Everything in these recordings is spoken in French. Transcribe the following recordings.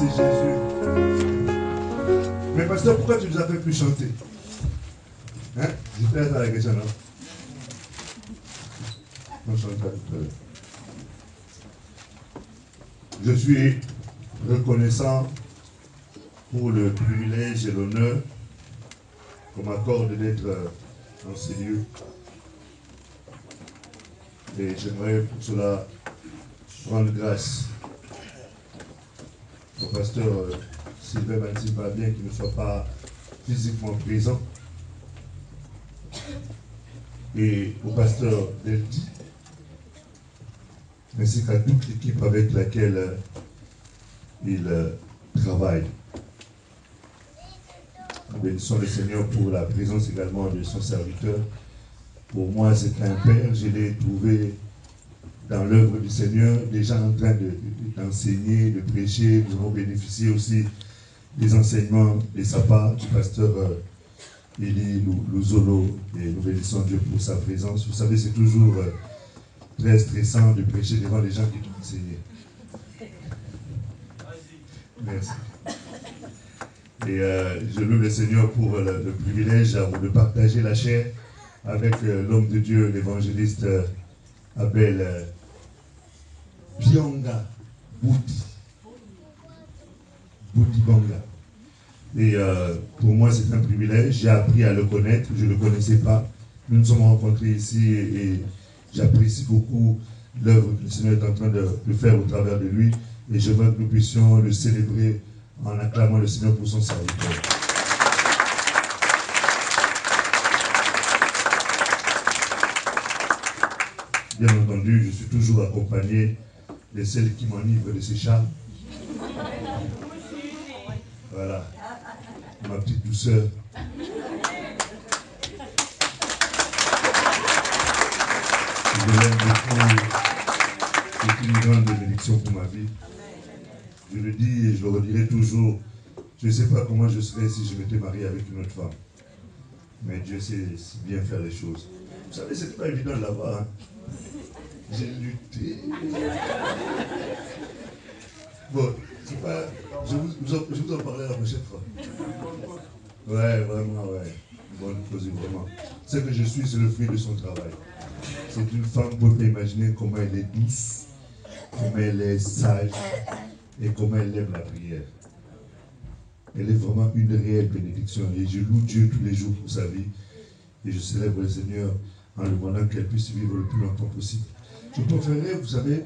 c'est Jésus. Mais pasteur, pourquoi tu nous as fait plus chanter? Hein? J'étais à la question, non? On chante pas tout à l'heure. Je suis reconnaissant pour le privilège et l'honneur qu'on m'accorde d'être dans ces lieux. Et j'aimerais pour cela rendre grâce au pasteur Sylvain Matimba, bien qu'il ne soit pas physiquement présent, et au pasteur Delti, ainsi qu'à toute l'équipe avec laquelle il travaille. Nous bénissons le Seigneur pour la présence également de son serviteur. Pour moi, c'est un père. Je l'ai trouvé dans l'œuvre du Seigneur, déjà en train d'enseigner, de prêcher. Nous avons bénéficié aussi des enseignements de sa part, du pasteur Élie Louzolo. Et nous bénissons Dieu pour sa présence. Vous savez, c'est toujours très stressant de prêcher devant les gens qui t'ont enseigné. Merci. Et je loue le Seigneur pour le privilège de partager la chair avec l'homme de Dieu, l'évangéliste Abel Bionga Boudi Banga. Et pour moi, c'est un privilège. J'ai appris à le connaître. Je ne le connaissais pas. Nous nous sommes rencontrés ici et j'apprécie beaucoup l'œuvre que le Seigneur est en train de faire au travers de lui. Et je veux que nous puissions le célébrer en acclamant le Seigneur pour son serviteur. Bien entendu, je suis toujours accompagné de celle qui m'enivre de ses charmes. Voilà, ma petite douceur. Je l'aime beaucoup. C'est une grande bénédiction pour ma vie. Je le dis et je le redirai toujours. Je ne sais pas comment je serais si je m'étais marié avec une autre femme. Mais Dieu sait bien faire les choses. Vous savez, ce n'est pas évident de l'avoir. Hein. J'ai lutté. Bon, c'est pas... Je vous en parlerai la prochaine fois. Ouais, vraiment, ouais. Bonne cause, vraiment. Ce que je suis, c'est le fruit de son travail. C'est une femme, vous pouvez imaginer comment elle est douce, comment elle est sage et comment elle aime la prière. Elle est vraiment une réelle bénédiction. Et je loue Dieu tous les jours pour sa vie. Et je célèbre le Seigneur en lui demandant qu'elle puisse vivre le plus longtemps possible. Je préférerais, vous savez,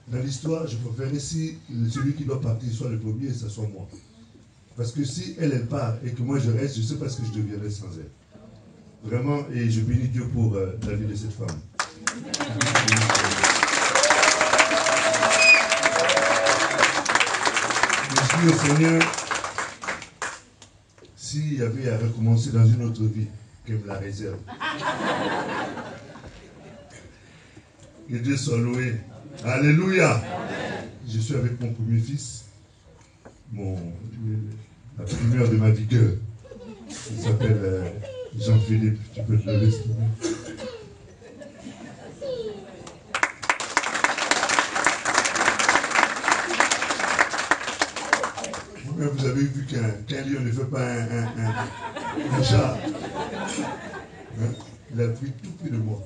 dans l'histoire, je préférerais si celui qui doit partir soit le premier et ça soit moi. Parce que si elle part et que moi je reste, je ne sais pas ce que je deviendrai sans elle. Vraiment, et je bénis Dieu pour la vie de cette femme. Je dis au Seigneur, s'il y avait à recommencer dans une autre vie, qu'elle me la réserve. Que Dieu soit loué. Alléluia. Amen. Je suis avec mon premier fils, la primeur de ma vigueur. Il s'appelle Jean-Philippe. Tu peux te lever, s'il te plaît. Vous avez vu qu'un lion ne fait pas un chat. Hein? Il a pris tout près de moi.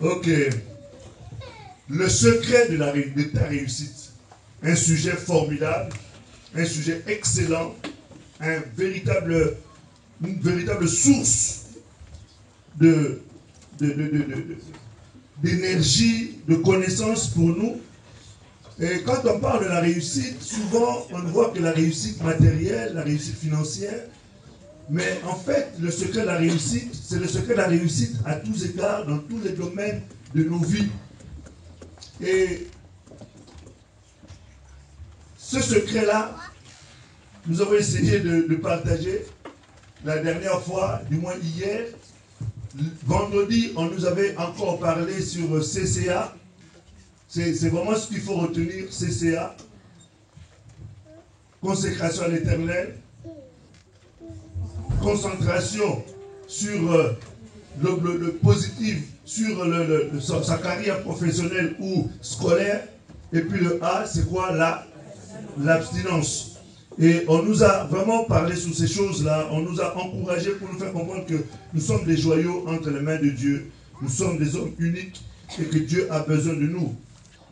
Ok. Le secret de ta réussite. Un sujet formidable, un sujet excellent, une véritable source d'énergie, de connaissances pour nous. Et quand on parle de la réussite, souvent on ne voit que la réussite matérielle, la réussite financière. Mais en fait, le secret de la réussite, c'est le secret de la réussite à tous égards, dans tous les domaines de nos vies. Et ce secret-là, nous avons essayé de partager la dernière fois, du moins hier. Vendredi, on nous avait encore parlé sur CCA. C'est vraiment ce qu'il faut retenir, CCA. Consécration à l'Éternel. Concentration sur le positif, sur sa carrière professionnelle ou scolaire. Et puis le A, c'est quoi? L'abstinence. Et on nous a vraiment parlé sur ces choses-là. On nous a encouragés pour nous faire comprendre que nous sommes des joyaux entre les mains de Dieu. Nous sommes des hommes uniques et que Dieu a besoin de nous.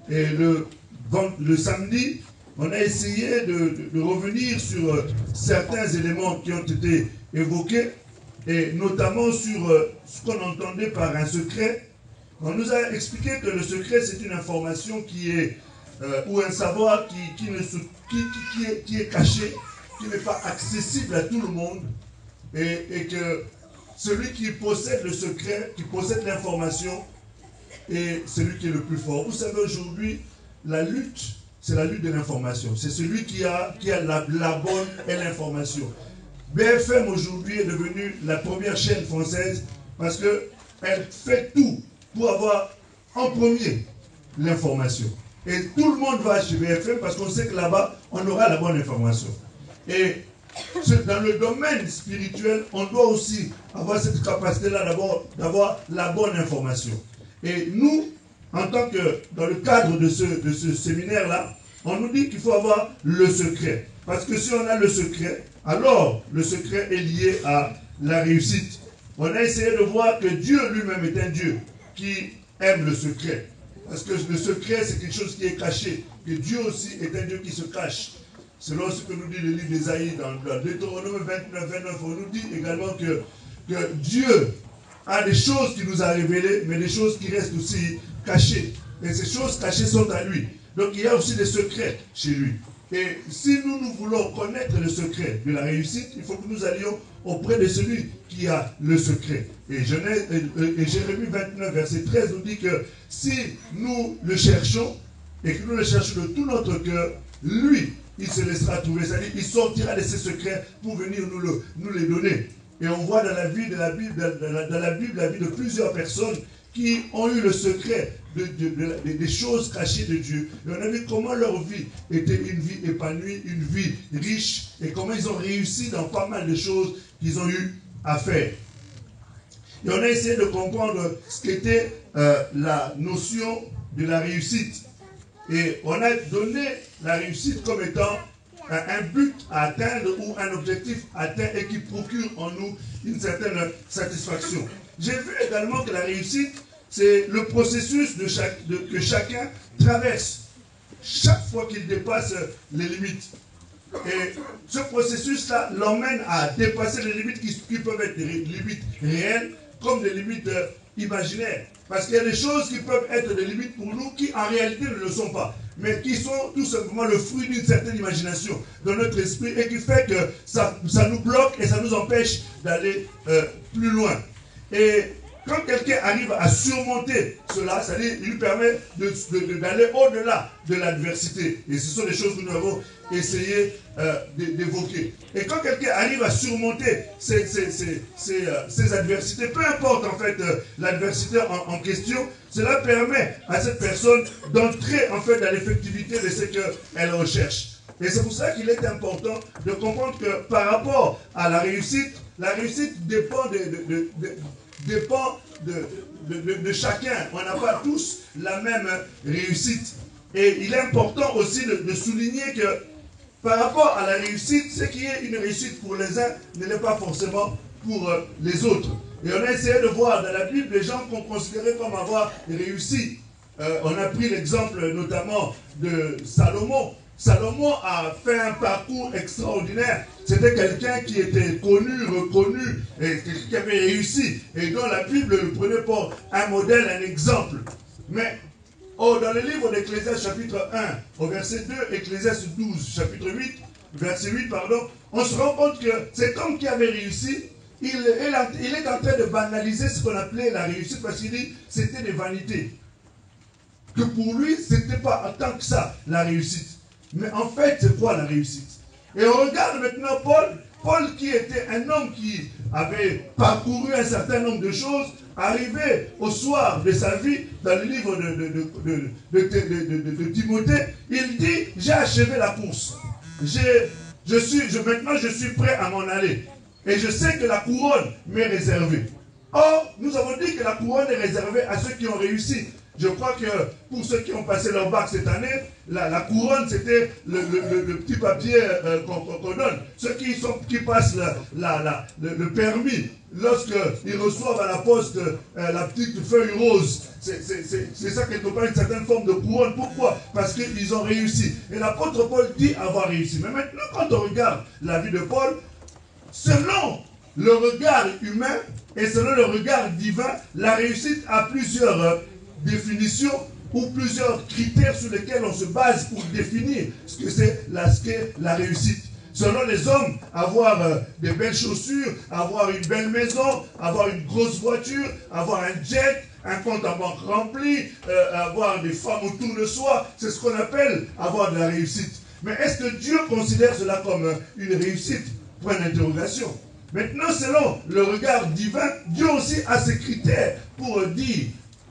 Et le samedi, on a essayé de revenir sur certains éléments qui ont été évoqués, et notamment sur ce qu'on entendait par un secret. On nous a expliqué que le secret, c'est une information qui est, ou un savoir qui est caché, qui n'est pas accessible à tout le monde, et que celui qui possède le secret, qui possède l'information, est celui qui est le plus fort. Vous savez, aujourd'hui, la lutte, c'est la lutte de l'information. C'est celui qui a la bonne et l'information. BFM aujourd'hui est devenue la première chaîne française parce qu'elle fait tout pour avoir en premier l'information. Et tout le monde va chez BFM parce qu'on sait que là-bas, on aura la bonne information. Et dans le domaine spirituel, on doit aussi avoir cette capacité-là d'avoir la bonne information. Et nous, en tant que, dans le cadre de ce séminaire-là, on nous dit qu'il faut avoir le secret. Parce que si on a le secret, alors le secret est lié à la réussite. On a essayé de voir que Dieu lui-même est un Dieu qui aime le secret. Parce que le secret, c'est quelque chose qui est caché. Et Dieu aussi est un Dieu qui se cache. Selon ce que nous dit le livre d'Ésaïe dans Deutéronome 29, on nous dit également que Dieu a des choses qui nous a révélées, mais des choses qui restent aussi cachées. Et ces choses cachées sont à lui. Donc il y a aussi des secrets chez lui. Et si nous voulons connaître le secret de la réussite, il faut que nous allions auprès de celui qui a le secret. Et Jérémie 29, verset 13 nous dit que si nous le cherchons, et que nous le cherchons de tout notre cœur, lui, il se laissera trouver. C'est-à-dire qu'il sortira de ses secrets pour venir nous les donner. Et on voit dans la Bible la vie de plusieurs personnes qui ont eu le secret des choses cachées de Dieu. Et on a vu comment leur vie était une vie épanouie, une vie riche, et comment ils ont réussi dans pas mal de choses qu'ils ont eu à faire. Et on a essayé de comprendre ce qu'était la notion de la réussite. Et on a donné la réussite comme étant un but à atteindre ou un objectif atteint et qui procure en nous une certaine satisfaction. J'ai vu également que la réussite, c'est le processus que chacun traverse chaque fois qu'il dépasse les limites. Et ce processus-là l'emmène à dépasser les limites qui peuvent être des limites réelles comme des limites imaginaires. Parce qu'il y a des choses qui peuvent être des limites pour nous qui en réalité ne le sont pas, mais qui sont tout simplement le fruit d'une certaine imagination dans notre esprit et qui fait que ça nous bloque et ça nous empêche d'aller plus loin. Et quand quelqu'un arrive à surmonter cela, c'est-à-dire il lui permet d'aller au-delà de l'adversité. Et ce sont des choses que nous avons essayé d'évoquer. Et quand quelqu'un arrive à surmonter ces adversités, peu importe en fait l'adversité en question, cela permet à cette personne d'entrer en fait dans l'effectivité de ce qu'elle recherche. Et c'est pour ça qu'il est important de comprendre que par rapport à la réussite dépend de chacun. On n'a pas tous la même réussite. Et il est important aussi de souligner que par rapport à la réussite, ce qui est une réussite pour les uns ne l'est pas forcément pour les autres. Et on a essayé de voir dans la Bible les gens qu'on considérait comme avoir réussi. On a pris l'exemple notamment de Salomon. Salomon a fait un parcours extraordinaire. C'était quelqu'un qui était connu, reconnu, et qui avait réussi. Et dont la Bible le prenait pour un modèle, un exemple. Mais dans le livre d'Ecclésiaste chapitre 1, au verset 2, Ecclésiaste 12, chapitre 8, verset 8, pardon, on se rend compte que cet homme qui avait réussi, il est en train de banaliser ce qu'on appelait la réussite parce qu'il dit que c'était des vanités. Que pour lui, ce n'était pas tant que ça, la réussite. Mais en fait, c'est quoi la réussite? Et on regarde maintenant Paul qui était un homme qui avait parcouru un certain nombre de choses, arrivé au soir de sa vie, dans le livre de Timothée, il dit, j'ai achevé la course. Maintenant, je suis prêt à m'en aller. Et je sais que la couronne m'est réservée. Or, nous avons dit que la couronne est réservée à ceux qui ont réussi. Je crois que pour ceux qui ont passé leur bac cette année, la couronne, c'était le petit papier qu'on donne. Ceux qui passent le permis, lorsqu'ils reçoivent à la poste la petite feuille rose, c'est ça quelque part une certaine forme de couronne. Pourquoi? Parce qu'ils ont réussi. Et l'apôtre Paul dit avoir réussi. Mais maintenant, quand on regarde la vie de Paul, selon le regard humain et selon le regard divin, la réussite a plusieurs définitions ou plusieurs critères sur lesquels on se base pour définir ce que c'est la réussite. Selon les hommes, avoir des belles chaussures, avoir une belle maison, avoir une grosse voiture, avoir un jet, un compte en banque rempli, avoir des femmes autour de soi, c'est ce qu'on appelle avoir de la réussite. Mais est-ce que Dieu considère cela comme une réussite? Point d'interrogation. Maintenant, selon le regard divin, Dieu aussi a ses critères pour dire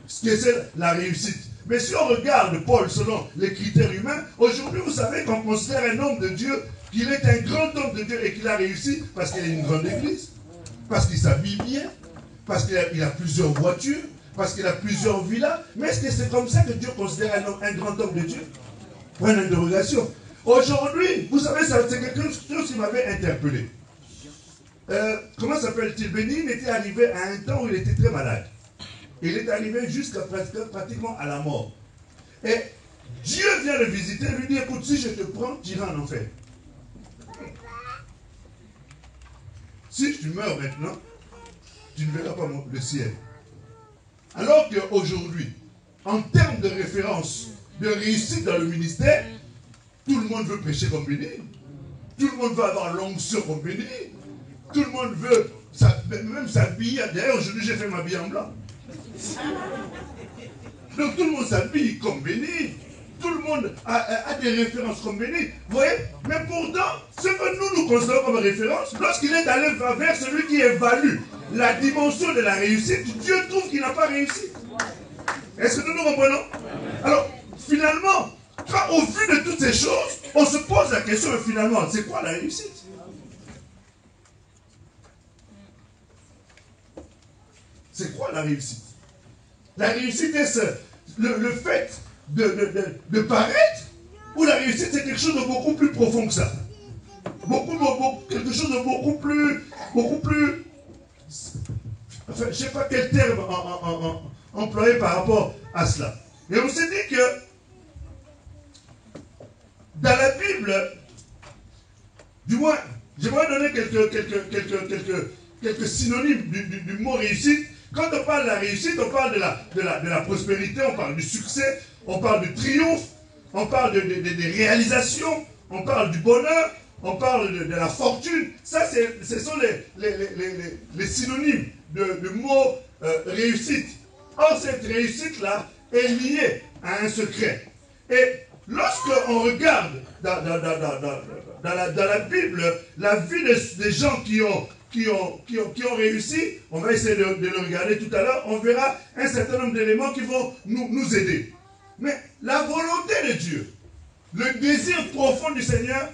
ce que c'est la réussite. Mais si on regarde Paul selon les critères humains, aujourd'hui, vous savez qu'on considère un homme de Dieu, qu'il est un grand homme de Dieu et qu'il a réussi parce qu'il a une grande église, parce qu'il s'habille bien, parce qu'il a plusieurs voitures, parce qu'il a plusieurs villas. Mais est-ce que c'est comme ça que Dieu considère un grand homme de Dieu? Point d'interrogation. Aujourd'hui, vous savez, c'est quelque chose qui m'avait interpellé. Comment s'appelle-t-il? Bénin était arrivé à un temps où il était très malade. Il est arrivé jusqu'à pratiquement à la mort. Et Dieu vient le visiter, lui dit, écoute, si je te prends, tu iras en enfer. Si tu meurs maintenant, tu ne verras pas le ciel. Alors qu'aujourd'hui, en termes de référence, de réussite dans le ministère, tout le monde veut prêcher comme Béni. Tout le monde veut avoir l'onction comme Béni. Tout le monde veut même s'habiller. D'ailleurs, aujourd'hui, j'ai fait m'habiller en blanc. Donc tout le monde s'habille comme Béni. Tout le monde a des références comme Béni. Vous voyez? Mais pourtant, ce que nous considérons comme référence, lorsqu'il est allé vers celui qui évalue la dimension de la réussite, Dieu trouve qu'il n'a pas réussi. Est-ce que nous comprenons? Alors, finalement, quand au vu de toutes ces choses, on se pose la question, finalement, c'est quoi la réussite? C'est quoi la réussite? La réussite est le fait de paraître, ou la réussite c'est quelque chose de beaucoup plus profond que ça? Quelque chose de beaucoup plus, enfin, je ne sais pas quel terme employer par rapport à cela. Et on s'est dit que dans la Bible, du moins, j'aimerais donner quelques synonymes du mot réussite. Quand on parle de la réussite, on parle de la prospérité, on parle du succès, on parle du triomphe, on parle des réalisations, on parle du bonheur, on parle de la fortune. Ça, ce sont les synonymes de mot réussite. Or, cette réussite-là est liée à un secret. Et lorsqu'on regarde dans la Bible la vie des gens qui ont réussi, on va essayer de le regarder tout à l'heure, on verra un certain nombre d'éléments qui vont nous aider. Mais la volonté de Dieu, le désir profond du Seigneur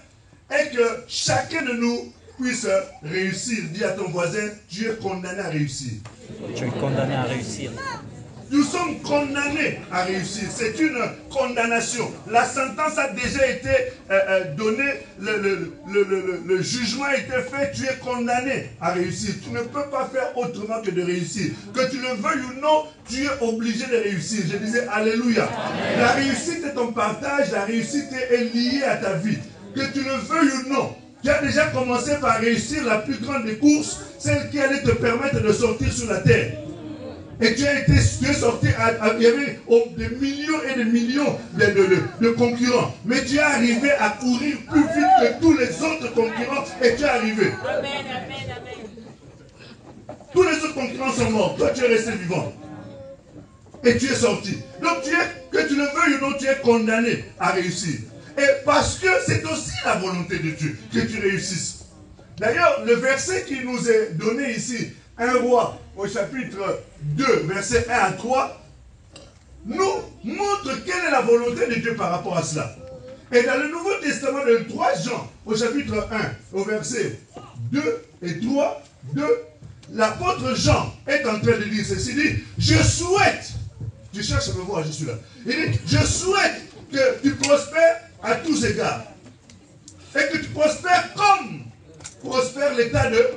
est que chacun de nous puisse réussir. Dis à ton voisin, tu es condamné à réussir. Tu es condamné à réussir. Nous sommes condamnés à réussir. C'est une condamnation. La sentence a déjà été donnée, le jugement a été fait, tu es condamné à réussir. Tu ne peux pas faire autrement que de réussir. Que tu le veuilles ou non, tu es obligé de réussir. Je disais Alléluia. Amen. La réussite est ton partage, la réussite est liée à ta vie. Que tu le veuilles ou non, tu as déjà commencé par réussir la plus grande des courses, celle qui allait te permettre de sortir sur la terre. Et tu es sorti, il y avait des millions et des millions de concurrents. Mais tu es arrivé à courir plus vite que tous les autres concurrents et tu es arrivé. Amen, amen, amen. Tous les autres concurrents sont morts. Toi, tu es resté vivant. Et tu es sorti. Donc, que tu le veuilles ou non, tu es condamné à réussir. Et parce que c'est aussi la volonté de Dieu que tu réussisses. D'ailleurs, le verset qui nous est donné ici, 1 Roi au chapitre 2, versets 1 à 3, nous montre quelle est la volonté de Dieu par rapport à cela. Et dans le Nouveau Testament, de 3 Jean, au chapitre 1, au verset 2 et 3, 2, l'apôtre Jean est en train de dire ceci, dit, je souhaite Tu cherches à me voir, je suis là. Il dit, je souhaite que tu prospères à tous égards. Et que tu prospères comme prospère l'état de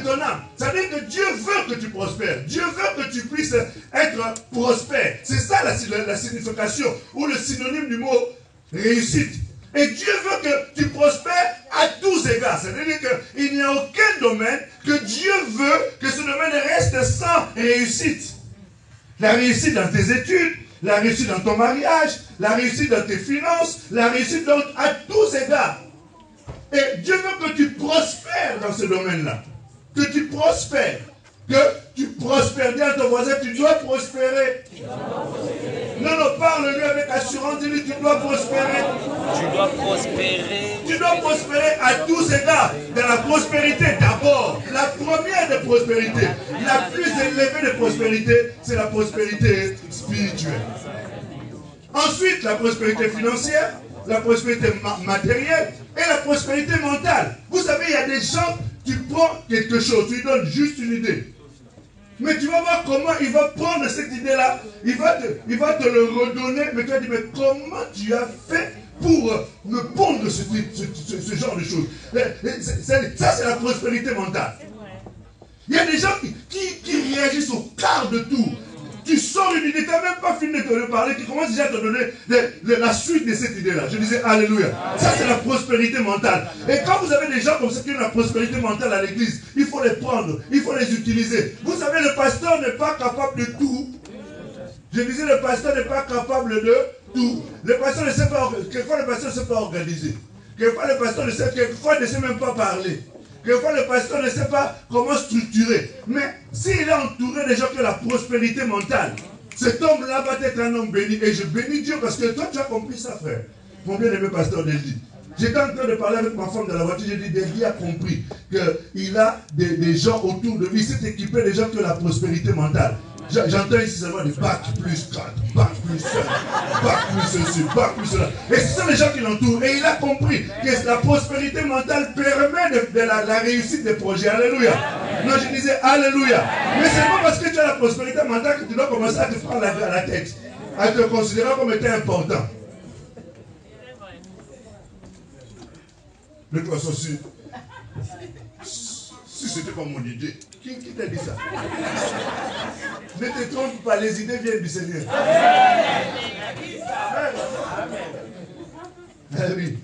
ton âme. C'est-à-dire que Dieu veut que tu prospères. Dieu veut que tu puisses être prospère. C'est ça la signification ou le synonyme du mot réussite. Et Dieu veut que tu prospères à tous égards. C'est-à-dire qu'il n'y a aucun domaine que Dieu veut que ce domaine reste sans réussite. La réussite dans tes études, la réussite dans ton mariage, la réussite dans tes finances, la réussite donc à tous égards. Et Dieu veut que tu prospères dans ce domaine-là. Que tu prospères. Que tu prospères. Dis à ton voisin, tu dois prospérer. Non, parle-lui avec assurance. Dis-lui, tu dois prospérer. Tu dois prospérer. Tu dois prospérer à tous égards. Dans la prospérité d'abord. La première de prospérité. La plus élevée de prospérité, c'est la prospérité spirituelle. Ensuite, la prospérité financière, la prospérité matérielle et la prospérité mentale. Vous savez, il y a des gens, tu prends quelque chose, tu lui donnes juste une idée. Mais tu vas voir comment il va prendre cette idée-là, il va te le redonner, mais tu vas dire, mais comment tu as fait pour me pondre ce genre de choses? Ça, c'est la prospérité mentale. Il y a des gens qui réagissent au quart de tout. Tu sors une idée, tu n'as même pas fini de te parler, qui commence déjà à te donner la suite de cette idée-là. Je disais, alléluia. Ça, c'est la prospérité mentale. Et quand vous avez des gens comme ça qui ont la prospérité mentale à l'église, il faut les prendre, il faut les utiliser. Vous savez, le pasteur n'est pas capable de tout. Je disais, le pasteur n'est pas capable de tout. Le pasteur ne sait pas, quelquefois le pasteur ne sait pas organiser. Quelquefois le pasteur ne sait même pas parler. Quelquefois, le pasteur ne sait pas comment structurer. Mais s'il est entouré des gens qui ont la prospérité mentale, cet homme-là va être un homme béni. Et je bénis Dieu parce que toi, tu as compris ça, frère. Mon bien-aimé pasteur Deldi. J'étais en train de parler avec ma femme dans la voiture. J'ai dit, Deldi a compris qu'il a des gens autour de lui. Il s'est équipé des gens qui ont la prospérité mentale. J'entends ici seulement des bac plus 4, bac plus 5, bac plus ceci, bac plus cela. Et ce sont les gens qui l'entourent. Et il a compris que la prospérité mentale permet de la réussite des projets. Alléluia. Non, je disais Alléluia. Mais c'est pas parce que tu as la prospérité mentale que tu dois commencer à te prendre la tête, à te considérer comme étant important. De toute façon, si c'était pas mon idée, qui t'a dit ça? Ne te trompe pas, les idées viennent du Seigneur. Amen. Oui.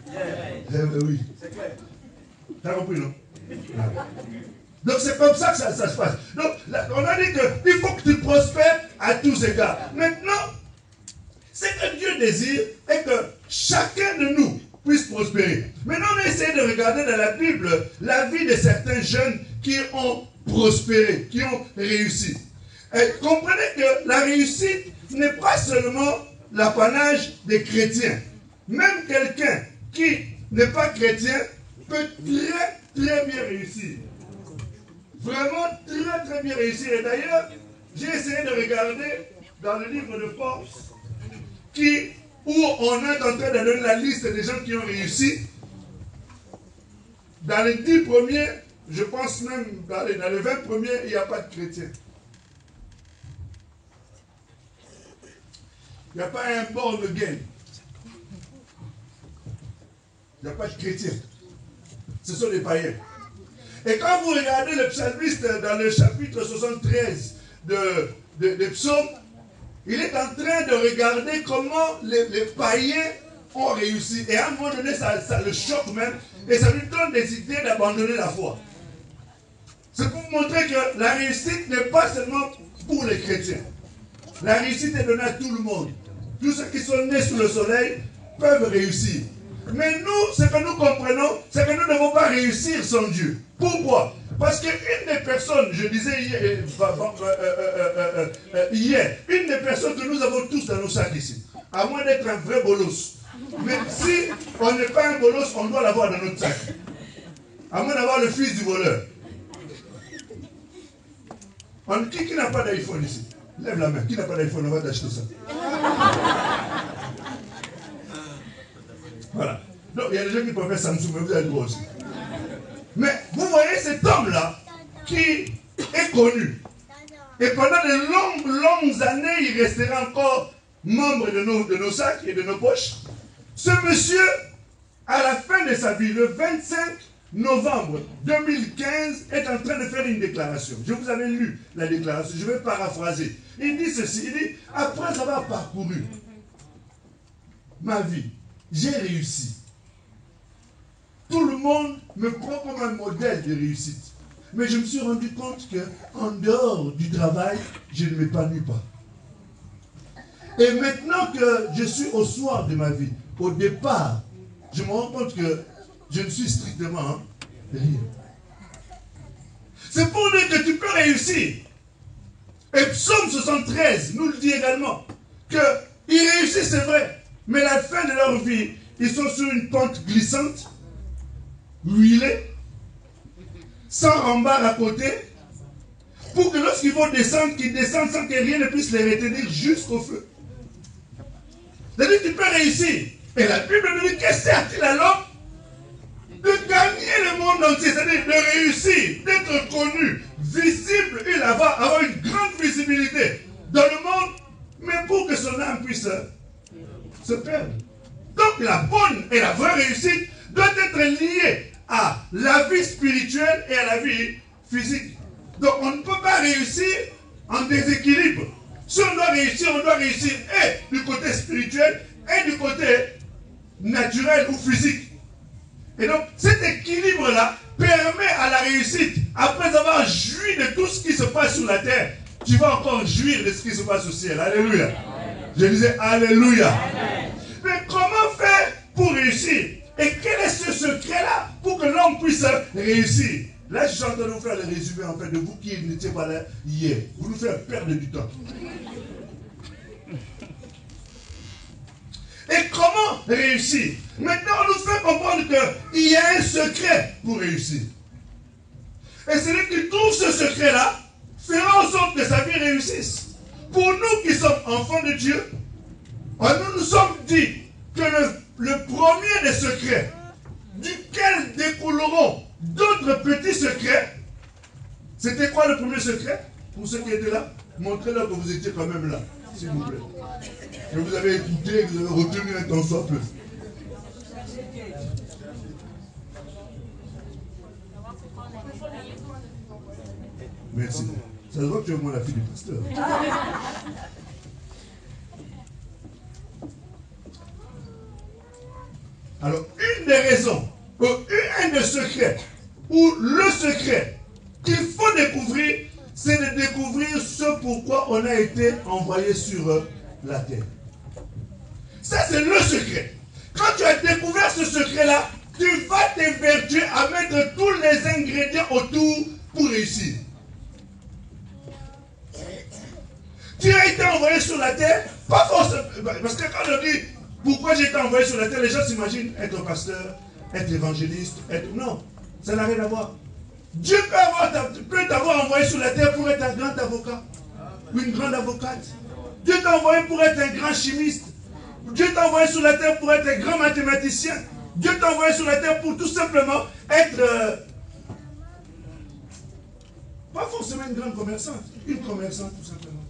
Oui. T'as compris, non? Donc c'est comme ça que ça se passe. Donc on a dit qu'il faut que tu prospères à tous égards. Maintenant, ce que Dieu désire est que chacun de nous puisse prospérer. Maintenant, on a essayé de regarder dans la Bible la vie de certains jeunes qui ont prospéré, qui ont réussi. Et comprenez que la réussite n'est pas seulement l'apanage des chrétiens. Même quelqu'un qui n'est pas chrétien peut très bien réussir. Vraiment très bien réussir. Et d'ailleurs, j'ai essayé de regarder dans le livre de Force où on est en train de donner la liste des gens qui ont réussi. Dans les 10 premiers, je pense même dans les 20 premiers, il n'y a pas de chrétiens. Il n'y a pas un born again. Il n'y a pas de chrétiens. Ce sont des païens. Et quand vous regardez le psalmiste dans le chapitre 73 des psaumes, il est en train de regarder comment les païens ont réussi. Et à un moment donné, ça le choque même. Et ça lui donne des idées d'abandonner la foi. C'est pour vous montrer que la réussite n'est pas seulement pour les chrétiens. La réussite est donnée à tout le monde. Tous ceux qui sont nés sous le soleil peuvent réussir. Mais nous, ce que nous comprenons, c'est que nous ne devons pas réussir sans Dieu. Pourquoi? Parce qu'une des personnes, je disais hier, une des personnes que nous avons tous dans nos sacs ici, à moins d'être un vrai bolos, mais si on n'est pas un bolos, on doit l'avoir dans notre sac. À moins d'avoir le fils du voleur. Qui n'a pas d'iPhone ici? Lève la main. Qui n'a pas d'iPhone? On va t'acheter ça. Voilà. Donc il y a des gens qui préfèrent Samsung, mais vous avez le droit aussi. Mais vous voyez cet homme-là qui est connu. Et pendant de longues années, il restera encore membre de nos sacs et de nos poches. Ce monsieur, à la fin de sa vie, le 25 novembre 2015, est en train de faire une déclaration. Je vous avais lu la déclaration, je vais paraphraser. Il dit ceci, il dit, après avoir parcouru ma vie, j'ai réussi. Tout le monde me prend comme un modèle de réussite. Mais je me suis rendu compte qu'en dehors du travail, je ne m'épanouis pas. Et maintenant que je suis au soir de ma vie, au départ, je me rends compte que je ne suis strictement rien. C'est pour dire que tu peux réussir. Et Psaume 73 nous le dit également, qu'ils réussissent, c'est vrai, mais à la fin de leur vie, ils sont sur une pente glissante, huilée, sans rembarre à côté, pour que lorsqu'ils vont descendre, qu'ils descendent sans que rien ne puisse les retenir jusqu'au feu. C'est-à-dire que tu peux réussir. Et la Bible nous dit, que sert-il à l'homme de gagner le monde entier, c'est-à-dire de réussir, d'être connu, visible, et avoir une grande visibilité dans le monde, mais pour que son âme puisse se perdre. Donc la bonne et la vraie réussite doit être liée à la vie spirituelle et à la vie physique. Donc on ne peut pas réussir en déséquilibre. Si on doit réussir et du côté spirituel et du côté naturel ou physique. Et donc cet équilibre-là permet à la réussite, après avoir joui de tout ce qui se passe sur la terre, tu vas encore jouir de ce qui se passe au ciel. Alléluia. Je disais Alléluia. Amen. Mais comment faire pour réussir? Et quel est ce secret-là pour que l'homme puisse réussir? Là, je suis en train de vous faire le résumé en fait de vous qui n'étiez pas là hier. Vous nous faites perdre du temps. Et comment réussir? Maintenant, on nous fait comprendre qu'il y a un secret pour réussir. Et celui qui trouve ce secret-là fera en sorte que sa vie réussisse. Pour nous qui sommes enfants de Dieu, nous nous sommes dit que le premier des secrets, duquel découleront d'autres petits secrets, c'était quoi le premier secret? Pour ceux qui étaient là, montrez-leur que vous étiez quand même là, s'il vous plaît. Que vous avez écouté, que vous avez retenu un temps soit peu. Merci. Ça se voit que tu es moi la fille du pasteur. Alors, une des raisons, un des secrets, ou le secret qu'il faut découvrir, c'est de découvrir ce pourquoi on a été envoyé sur la terre. Ça, c'est le secret. Quand tu as découvert ce secret-là, tu vas t'évertuer à mettre tous les ingrédients autour pour réussir. Tu as été envoyé sur la terre, pas forcément, parce que quand on dit pourquoi j'ai été envoyé sur la terre, les gens s'imaginent être pasteur, être évangéliste, être... Non, ça n'a rien à voir. Dieu peut t'avoir envoyé sur la terre pour être un grand avocat, ou une grande avocate. Dieu t'a envoyé pour être un grand chimiste. Dieu t'a envoyé sur la terre pour être un grand mathématicien. Dieu t'a envoyé sur la terre pour tout simplement être... pas forcément une grande commerçante, une commerçante tout simplement.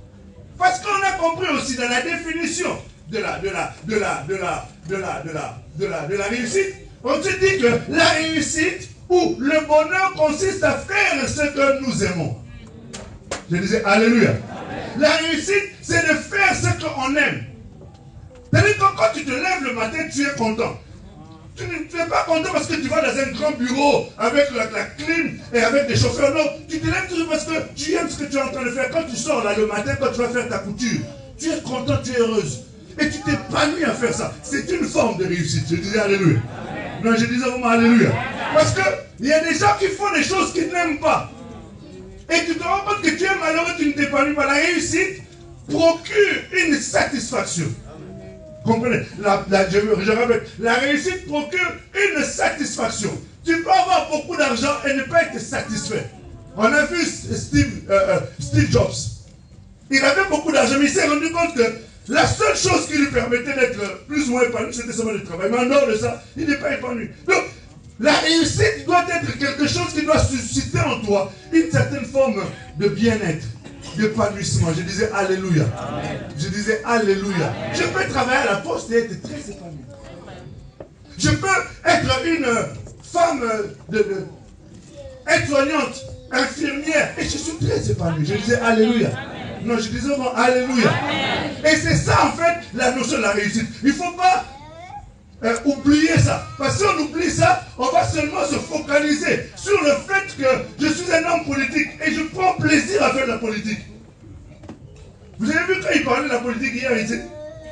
Parce qu'on a compris aussi dans la définition de la réussite, on se dit que la réussite ou le bonheur consiste à faire ce que nous aimons. Je disais Alléluia. Amen. La réussite, c'est de faire ce qu'on aime. C'est-à-dire que quand tu te lèves le matin, tu es content. Tu n'es pas content parce que tu vas dans un grand bureau avec la clim et avec des chauffeurs. Non, tu te lèves toujours parce que tu aimes ce que tu es en train de faire. Quand tu sors là le matin, quand tu vas faire ta couture, tu es content, tu es heureuse. Et tu t'épanouis à faire ça. C'est une forme de réussite. Je disais Alléluia. Amen. Non, je disais vraiment Alléluia. Amen. Parce qu'il y a des gens qui font des choses qu'ils n'aiment pas. Et tu te rends compte que tu es malheureux, tu ne t'épanouis pas. La réussite procure une satisfaction. Comprenez? Je répète, la réussite procure une satisfaction. Tu peux avoir beaucoup d'argent et ne pas être satisfait. On a vu Steve Jobs. Il avait beaucoup d'argent, mais il s'est rendu compte que la seule chose qui lui permettait d'être plus ou moins épanoui, c'était seulement le travail. Mais en dehors de ça, il n'est pas épanoui. Donc, la réussite doit être quelque chose qui doit susciter en toi une certaine forme de bien-être. d'épanouissement. Je disais Alléluia. Je disais Alléluia. Je peux travailler à la poste et être très épanoui. Je peux être une femme aide-soignante, infirmière, et je suis très épanoui. Je disais Alléluia. Non, je disais bon, Alléluia. Et c'est ça en fait la notion de la réussite. Il ne faut pas oublier ça. Parce que si on oublie ça, on va seulement se focaliser sur le fait que je suis un homme politique et je prends plaisir à faire de la politique. Vous avez vu quand il parlait de la politique hier ici,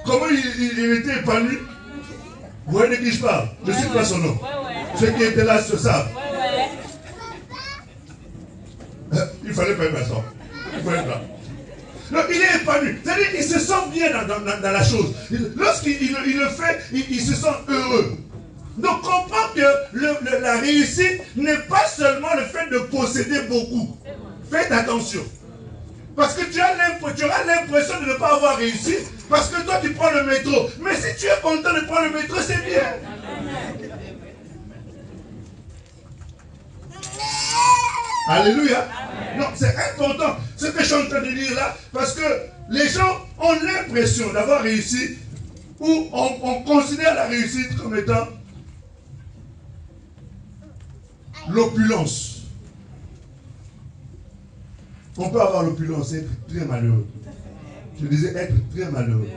comment il était épanoui? Vous voyez de qui je parle? Je ne suis pas son nom. Ceux qui étaient là se savent. Il fallait pas être maçon. Il fallait être là. Donc il est épanoui. C'est-à-dire qu'il se sent bien dans la chose. Lorsqu'il le fait, il se sent heureux. Donc comprends que la réussite n'est pas seulement le fait de posséder beaucoup. Faites attention. Parce que tu auras l'impression de ne pas avoir réussi parce que toi tu prends le métro. Mais si tu es content de prendre le métro, c'est bien. Alléluia. Non, c'est important ce que je suis en train de dire là, parce que les gens ont l'impression d'avoir réussi, ou on considère la réussite comme étant l'opulence. On peut avoir l'opulence et être très malheureux. Je disais être très malheureux.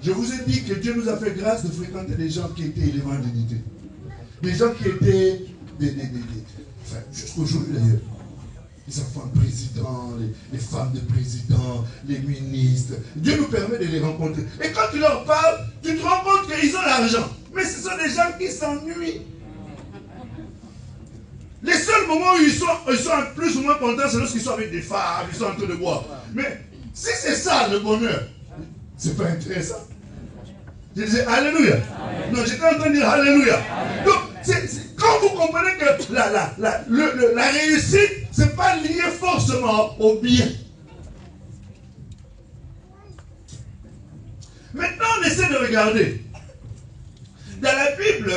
Je vous ai dit que Dieu nous a fait grâce de fréquenter des gens qui étaient élevés en dignité. Des gens qui étaient enfin, jusqu'aujourd'hui d'ailleurs. Les enfants de présidents, les femmes de présidents, les ministres. Dieu nous permet de les rencontrer. Et quand tu leur parles, tu te rends compte qu'ils ont l'argent. Mais ce sont des gens qui s'ennuient. Les seuls moments où ils sont plus ou moins contents, c'est lorsqu'ils sont avec des femmes, ils sont en train de boire. Mais si c'est ça le bonheur, c'est pas intéressant. Je disais Alléluia. Amen. Non, j'étais en train de dire Alléluia. Amen. Donc, quand vous comprenez que la réussite, ce n'est pas lié forcément au bien. Maintenant, on essaie de regarder. Dans la Bible,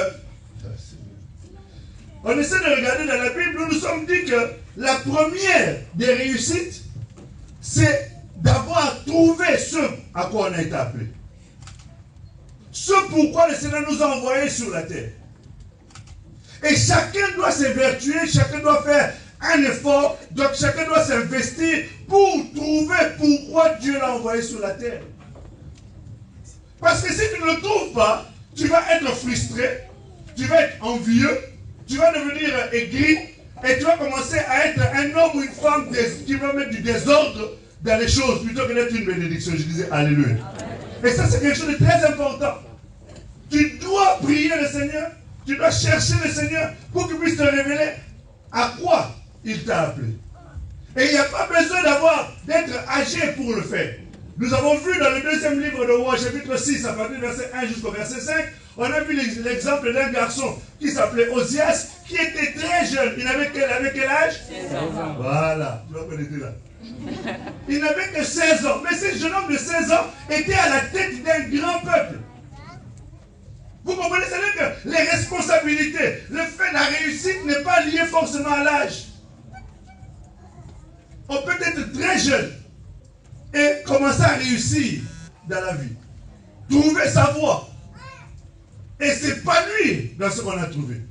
nous nous sommes dit que la première des réussites, c'est d'avoir trouvé ce à quoi on a été appelé. Ce pourquoi le Seigneur nous a envoyés sur la terre. Et chacun doit s'évertuer, chacun doit faire un effort, donc chacun doit s'investir pour trouver pourquoi Dieu l'a envoyé sur la terre. Parce que si tu ne le trouves pas, tu vas être frustré, tu vas être envieux, tu vas devenir aigri, et tu vas commencer à être un homme ou une femme qui va mettre du désordre dans les choses plutôt que d'être une bénédiction. Je disais Alléluia. Et ça, c'est quelque chose de très important. Tu dois prier le Seigneur, tu dois chercher le Seigneur pour qu'il puisse te révéler à quoi il t'a appelé. Et il n'y a pas besoin d'être âgé pour le faire. Nous avons vu dans le deuxième livre de Rois, chapitre 6, à partir du verset 1 jusqu'au verset 5, on a vu l'exemple d'un garçon qui s'appelait Osias, qui était très jeune. Il avait quel âge? 16 ans. Voilà, tu vois qu'on était là. Il n'avait que 16 ans. Mais ce jeune homme de 16 ans était à la tête d'un grand peuple. Vous comprenez, c'est-à-dire que les responsabilités, le fait de la réussite n'est pas lié forcément à l'âge. On peut être très jeune et commencer à réussir dans la vie. Trouver sa voie et s'épanouir dans ce qu'on a trouvé.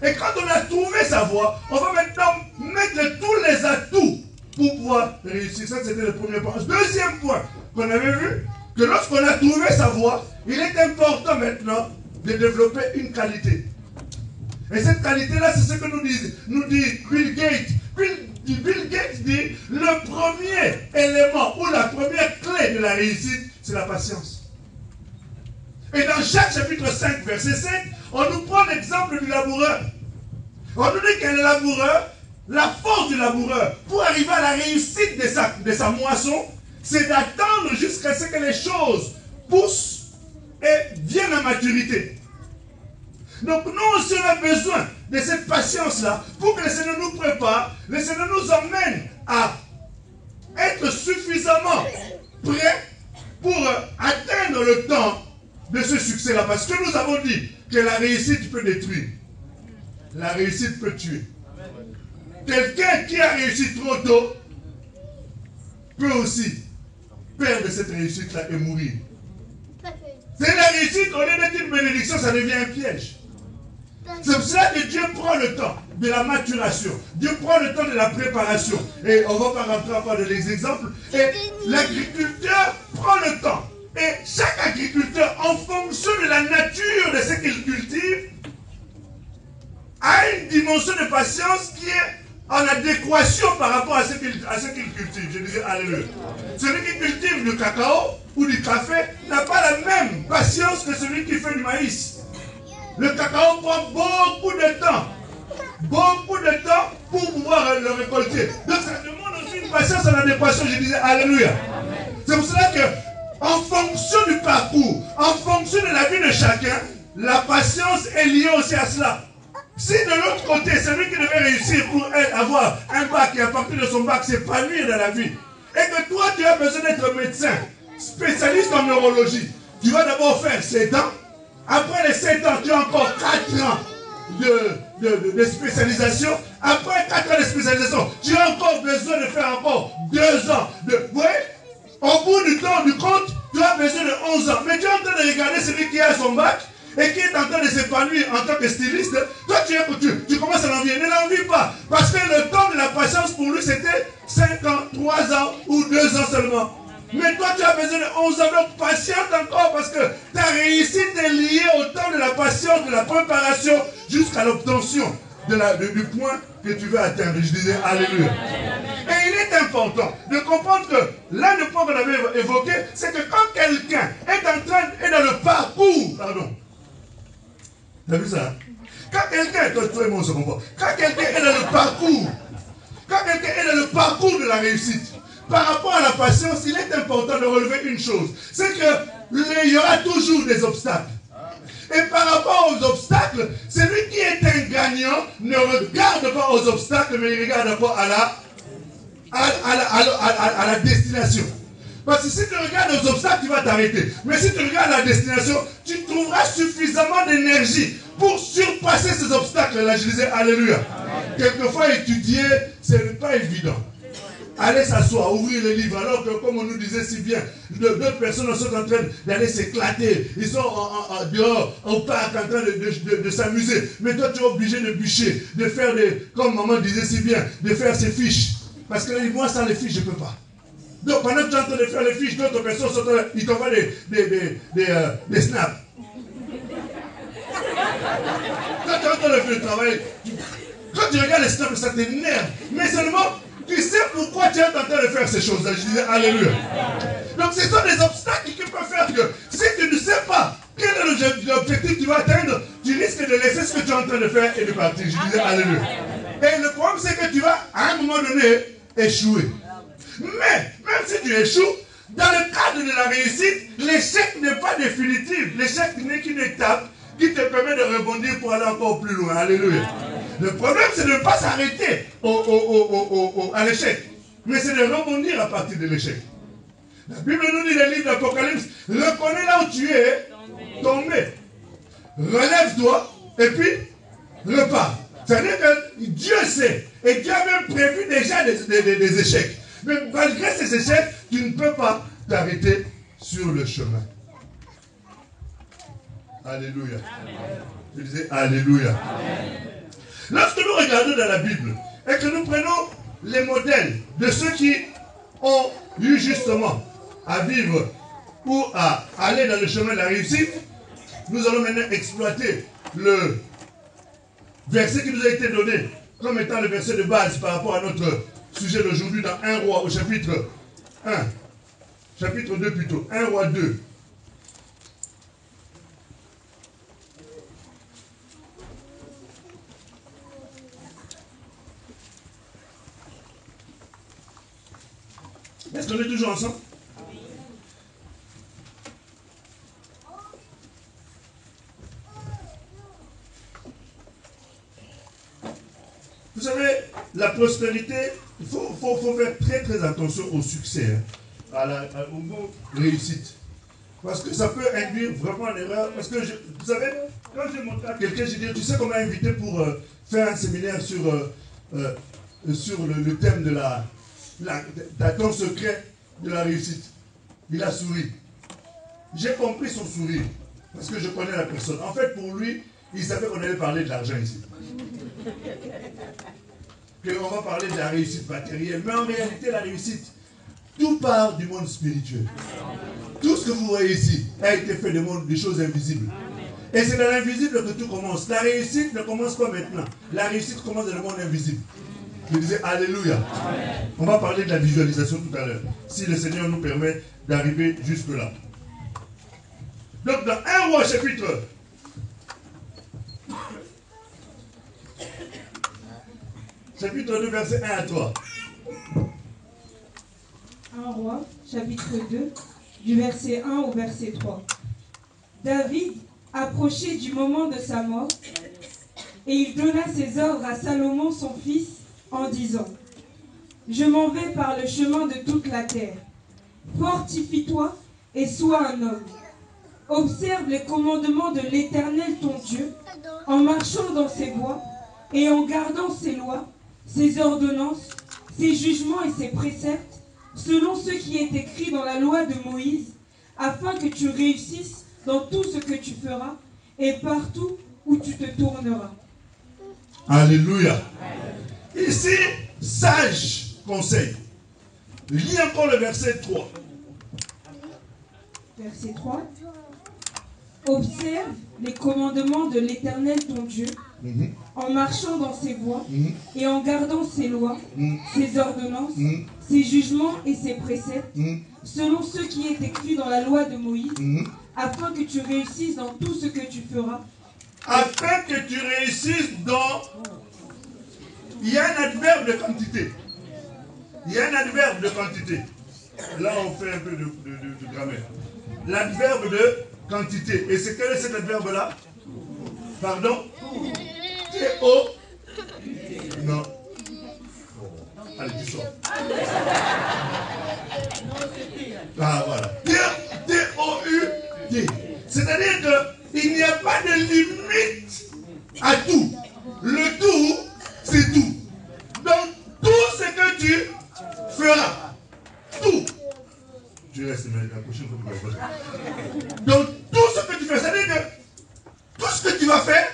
Et quand on a trouvé sa voie, on va maintenant mettre tous les atouts pour pouvoir réussir. Ça, c'était le premier point. Deuxième point qu'on avait vu, que lorsqu'on a trouvé sa voie, il est important maintenant de développer une qualité. Et cette qualité-là, c'est ce que nous dit Bill Gates. Bill Gates dit, le premier élément ou la première clé de la réussite, c'est la patience. Et dans Jacques chapitre 5, verset 7, on nous prend l'exemple du laboureur. On nous dit qu'un laboureur, la force du laboureur, pour arriver à la réussite de sa moisson, c'est d'attendre jusqu'à ce que les choses poussent et viennent à maturité. Donc nous aussi on a besoin de cette patience-là pour que le Seigneur nous prépare, le Seigneur nous emmène à être suffisamment prêts pour atteindre le temps de ce succès-là. Parce que nous avons dit que la réussite peut détruire. La réussite peut tuer. Quelqu'un qui a réussi trop tôt peut aussi perdre cette réussite-là et mourir. C'est la réussite, au lieu d'être une bénédiction, ça devient un piège. C'est pour cela que Dieu prend le temps de la maturation. Dieu prend le temps de la préparation. Et on ne va pas rentrer encore dans les exemples. Et l'agriculteur prend le temps. Et chaque agriculteur, en fonction de la nature de ce qu'il cultive, a une dimension de patience qui est en adéquation par rapport à ce qu'il cultive. Je disais alléluia. Celui qui cultive du cacao ou du café n'a pas la même patience que celui qui fait du maïs. Le cacao prend beaucoup de temps pour pouvoir le récolter. Donc ça demande aussi une patience en adéquation. Je disais alléluia. C'est pour cela que, en fonction du parcours, en fonction de la vie de chacun, la patience est liée aussi à cela. Si de l'autre côté, celui qui devait réussir pour avoir un bac et à partir de son bac s'épanouir dans la vie, et que toi tu as besoin d'être médecin, spécialiste en neurologie, tu vas d'abord faire 7 ans. Après les 7 ans, tu as encore 4 ans de spécialisation. Après 4 ans de spécialisation, tu as encore besoin de faire encore 2 ans. Vous voyez, au bout du temps, du compte, tu as besoin de 11 ans. Mais tu es en train de regarder celui qui a son bac et qui est en train de s'épanouir en tant que styliste. Toi, tu commences à l'envier. Ne l'envie pas. Parce que le temps de la patience pour lui, c'était 5 ans, 3 ans ou 2 ans seulement. Mais toi, tu as besoin de 11 ans, donc patiente encore, parce que ta réussite est liée au temps de la patience, de la préparation, jusqu'à l'obtention du point que tu veux atteindre. Je disais alléluia. Et il est important de comprendre que l'un des points qu'on avait évoqué, c'est que quand quelqu'un est dans le parcours, t'as vu ça? Quand quelqu'un, toi et moi on se comprend, quand quelqu'un est dans le parcours de la réussite, par rapport à la patience, il est important de relever une chose. C'est qu'il y aura toujours des obstacles. Et par rapport aux obstacles, celui qui est un gagnant ne regarde pas aux obstacles, mais il regarde quoi à la destination. Parce que si tu regardes aux obstacles, tu vas t'arrêter. Mais si tu regardes la destination, tu trouveras suffisamment d'énergie pour surpasser ces obstacles-là. Je disais alléluia. Quelquefois, étudier, ce n'est pas évident. Aller s'asseoir, ouvrir le livre, alors que, comme on nous disait si bien, d'autres personnes sont en train d'aller s'éclater. Ils sont dehors, au parc, en train de s'amuser. Mais toi, tu es obligé de bûcher, de faire comme maman disait si bien, de faire ses fiches. Parce que moi, sans les fiches, je ne peux pas. Donc, pendant que tu es en train de faire les fiches, d'autres personnes sont en train, ils t'envoient des snaps. Quand tu es en train de faire le travail, quand tu regardes les snaps, ça t'énerve. Mais seulement, tu sais pourquoi tu es en train de faire ces choses-là. Je disais alléluia. Donc ce sont des obstacles qui peuvent faire que si tu ne sais pas quel est l'objectif que tu vas atteindre, tu risques de laisser ce que tu es en train de faire et de partir. Je disais alléluia. Et le problème c'est que tu vas à un moment donné échouer. Mais même si tu échoues, dans le cadre de la réussite, l'échec n'est pas définitif. L'échec n'est qu'une étape qui te permet de rebondir pour aller encore plus loin. Alléluia. Le problème, c'est de ne pas s'arrêter à l'échec. Mais c'est de rebondir à partir de l'échec. La Bible nous dit dans le livre d'Apocalypse, reconnais là où tu es tombé. Relève-toi et puis repars. C'est-à-dire que Dieu sait. Et Dieu a même prévu déjà des échecs. Mais malgré ces échecs, tu ne peux pas t'arrêter sur le chemin. Alléluia. Je disais alléluia. Amen. Lorsque nous regardons dans la Bible et que nous prenons les modèles de ceux qui ont eu justement à vivre ou à aller dans le chemin de la réussite, nous allons maintenant exploiter le verset qui nous a été donné comme étant le verset de base par rapport à notre sujet d'aujourd'hui dans 1 Roi au chapitre 1, chapitre 2 plutôt, 1 Roi 2. Est-ce qu'on est toujours ensemble? Vous savez, la prospérité, il faut faire très très attention au succès, au mot réussite. Parce que ça peut induire vraiment l'erreur. Parce que, vous savez, quand j'ai montré à quelqu'un, j'ai dit, tu sais qu'on m'a invité pour faire un séminaire sur le thème de ton secret de la réussite. Il a souri. J'ai compris son sourire. Parce que je connais la personne. En fait, pour lui, il savait qu'on allait parler de l'argent ici. Qu'on va parler de la réussite matérielle. Mais en réalité, la réussite, tout part du monde spirituel. Tout ce que vous voyez ici a été fait des choses invisibles. Et c'est dans l'invisible que tout commence. La réussite ne commence pas maintenant. La réussite commence dans le monde invisible. Je disais Alléluia. Amen. On va parler de la visualisation tout à l'heure. Si le Seigneur nous permet d'arriver jusque-là. Donc dans 1 Roi chapitre 2, verset 1 à 3. 1 Roi, chapitre 2, du verset 1 au verset 3. David approchait du moment de sa mort, et il donna ses ordres à Salomon son fils, en disant: Je m'en vais par le chemin de toute la terre. Fortifie-toi et sois un homme. Observe les commandements de l'Éternel ton Dieu, en marchant dans ses voies et en gardant ses lois, ses ordonnances, ses jugements et ses préceptes, selon ce qui est écrit dans la loi de Moïse, afin que tu réussisses dans tout ce que tu feras et partout où tu te tourneras. Alléluia. Ici, sage conseil. Lis encore le verset 3. Verset 3. Observe les commandements de l'Éternel ton Dieu, en marchant dans ses voies et en gardant ses lois, ses ordonnances, ses jugements et ses préceptes, selon ce qui est écrit dans la loi de Moïse, afin que tu réussisses dans tout ce que tu feras. Afin que tu réussisses dans... Il y a un adverbe de quantité. Il y a un adverbe de quantité. Là, on fait un peu de grammaire. L'adverbe de quantité. Et c'est quel est cet adverbe-là? Pardon? T-O. Non. Allez, tu sors. Ah, voilà. T-O-U-T. C'est-à-dire qu'il n'y a pas de limite à tout. Le tout, c'est tout. Donc, tout ce que tu feras, tout. Tu restes, mais la prochaine fois, tu vas faire. Donc, tout ce que tu fais, c'est-à-dire que tout ce que tu vas faire,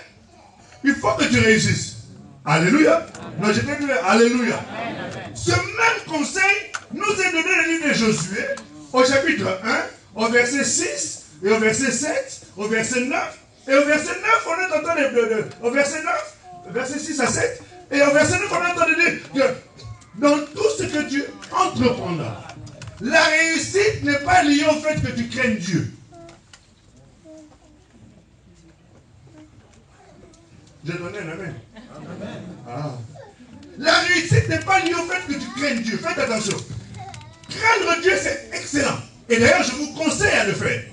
il faut que tu réussisses. Alléluia. Non, je t'ai dit, Alléluia. Ce même conseil nous est donné dans le livre de Josué, au chapitre 1, au verset 6, et au verset 7, au verset 9. Et au verset 9, on est en train au verset 9, verset 6 à 7, et au verset 9, on est en train de dire que dans tout ce que tu entreprendras, la réussite n'est pas liée au fait que tu craignes Dieu. J'ai donné un amen. Ah. La réussite n'est pas liée au fait que tu craignes Dieu. Faites attention. Craindre Dieu, c'est excellent. Et d'ailleurs, je vous conseille à le faire.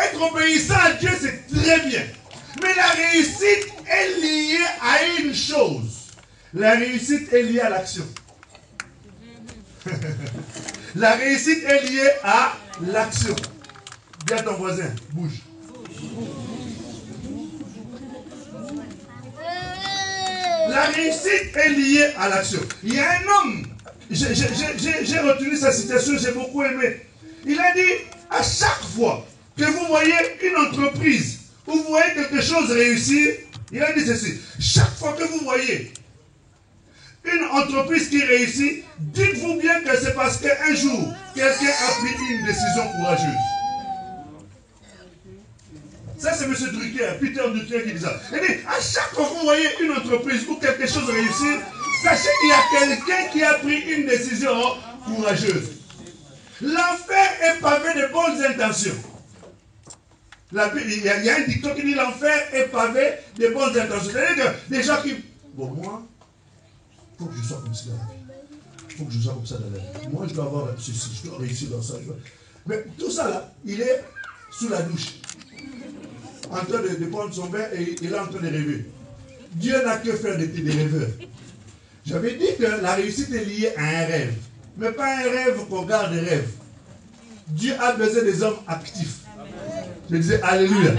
Être obéissant à Dieu, c'est très bien. Mais la réussite est liée à une chose. La réussite est liée à l'action. La réussite est liée à l'action. Dis à ton voisin, bouge. La réussite est liée à l'action. Il y a un homme, j'ai retenu sa citation, j'ai beaucoup aimé. Il a dit, à chaque fois que vous voyez une entreprise où vous voyez quelque chose réussir, il a dit ceci, chaque fois que vous voyez une entreprise qui réussit, dites-vous bien que c'est parce qu'un jour, quelqu'un a pris une décision courageuse. Ça, c'est M. Drucker, Peter Drucker qui dit ça. Il dit, à chaque fois que vous voyez une entreprise où quelque chose réussit, sachez qu'il y a quelqu'un qui a pris une décision courageuse. L'enfer est pavé de bonnes intentions. Il y a un dicton qui dit l'enfer est pavé de bonnes intentions. C'est-à-dire que des gens qui... Bon, moi, il faut que je sois comme ça dans la vie. Il faut que je sois comme ça dans la vie. Moi, je dois avoir ceci, je dois réussir dans ça. Mais tout ça là, il est sous la douche, en train de prendre son bain et il est en train de rêver. Dieu n'a que faire des rêveurs. J'avais dit que la réussite est liée à un rêve. Mais pas un rêve qu'on garde rêve. Dieu a besoin des hommes actifs. Je disais Alléluia.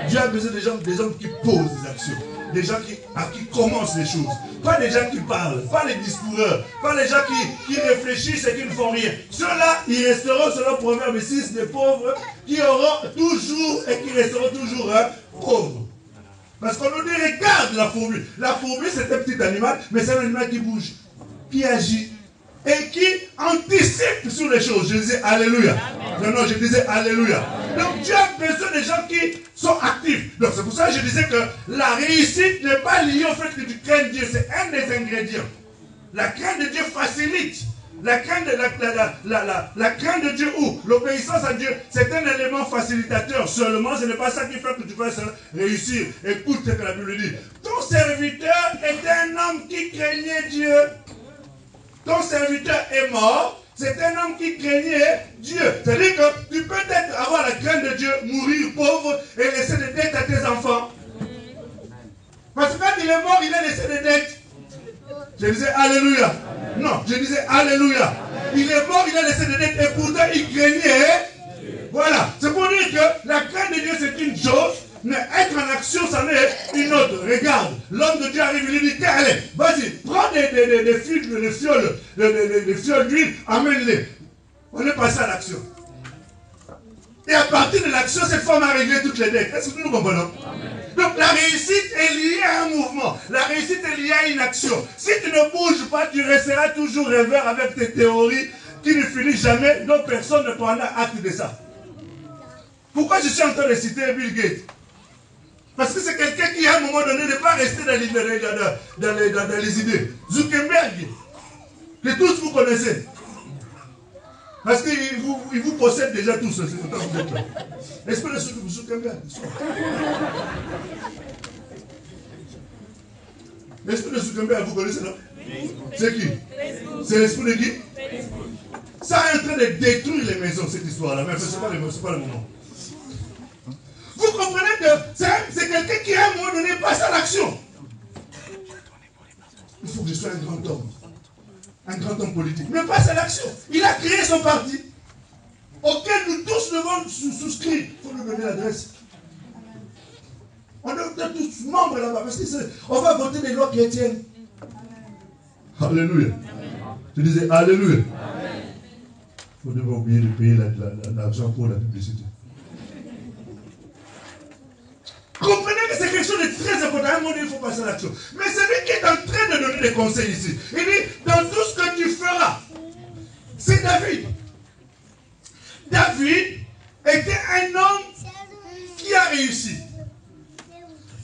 Dieu a besoin des hommes qui posent des actions. des gens qui commencent les choses. Pas des gens qui parlent, pas les discoureurs, pas les gens qui réfléchissent et qui ne font rien. Ceux-là, ils resteront selon Proverbe 6, des pauvres qui auront toujours et qui resteront toujours pauvres. Parce qu'on nous dit, regarde la fourmi. La fourmi, c'est un petit animal, mais c'est un animal qui bouge, qui agit et qui anticipe sur les choses. Je disais Alléluia. Non, je disais Alléluia. Donc Dieu a besoin des gens qui sont actifs. Donc c'est pour ça que je disais que la réussite n'est pas liée au fait que tu craignes Dieu. C'est un des ingrédients. La crainte de Dieu facilite. La crainte de Dieu ou l'obéissance à Dieu, c'est un élément facilitateur seulement. Ce n'est pas ça qui fait que tu fasses réussir. Écoute ce que la Bible dit. Ton serviteur était un homme qui craignait Dieu. Ton serviteur est mort. C'est un homme qui craignait Dieu. C'est-à-dire que tu peux peut-être avoir la crainte de Dieu, mourir pauvre et laisser des dettes à tes enfants. Parce que quand il est mort, il a laissé des dettes. Je disais Alléluia. Non, je disais Alléluia. Il est mort, il a laissé des dettes et pourtant il craignait. Voilà. C'est pour dire que la crainte de Dieu c'est une chose, mais être en action c'en est une autre. Regarde, l'homme de Dieu arrive, il lui dit, allez, vas-y, prends des fioles d'huile, amène-les. On est passé à l'action. Et à partir de l'action, cette femme a réglé toutes les dettes. Est-ce que nous comprenons? Donc la réussite est liée à un mouvement. La réussite est liée à une action. Si tu ne bouges pas, tu resteras toujours rêveur avec tes théories qui ne finissent jamais, donc personne ne prendra acte de ça. Pourquoi je suis en train de citer Bill Gates? Parce que c'est quelqu'un qui, à un moment donné, n'est pas resté dans les idées. Zuckerberg, que tous vous connaissez. Parce qu'il vous possède déjà tous. C'est autant vous êtes là. L'esprit de Zuckerberg. L'esprit de Zuckerberg, vous connaissez, non? C'est qui? C'est l'esprit de qui? Ça est en train de détruire les maisons, cette histoire-là. Mais ce n'est pas le moment. Vous comprenez que c'est quelqu'un qui, à un moment donné, passe à l'action. Il faut que je sois un grand homme. Un grand homme politique. Mais passe à l'action. Il a créé son parti, auquel nous tous devons souscrire. Il faut nous donner l'adresse. On est tous membres là-bas. Parce qu'on va voter des lois chrétiennes. Alléluia. Je disais Alléluia. Il ne faut pas oublier de payer l'argent pour la publicité. Comprenez que c'est quelque chose de très important. À un moment donné, il faut passer à l'action. Mais c'est lui qui est en train de donner des conseils ici. Il dit, dans tout ce que tu feras, c'est David. David était un homme qui a réussi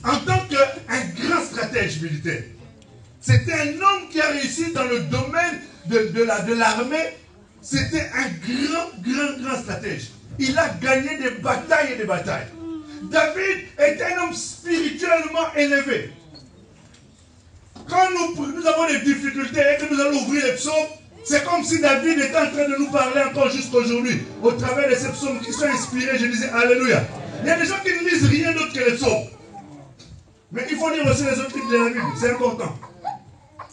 en tant qu'un grand stratège militaire. C'était un homme qui a réussi dans le domaine de l'armée. C'était un grand stratège. Il a gagné des batailles et des batailles. David est un homme spirituellement élevé. Quand nous avons des difficultés et que nous allons ouvrir les psaumes, c'est comme si David était en train de nous parler encore jusqu'aujourd'hui, au travers de ces psaumes qui sont inspirés. Je disais Alléluia. Il y a des gens qui ne lisent rien d'autre que les psaumes. Mais il faut lire aussi les autres livres de la Bible, c'est important.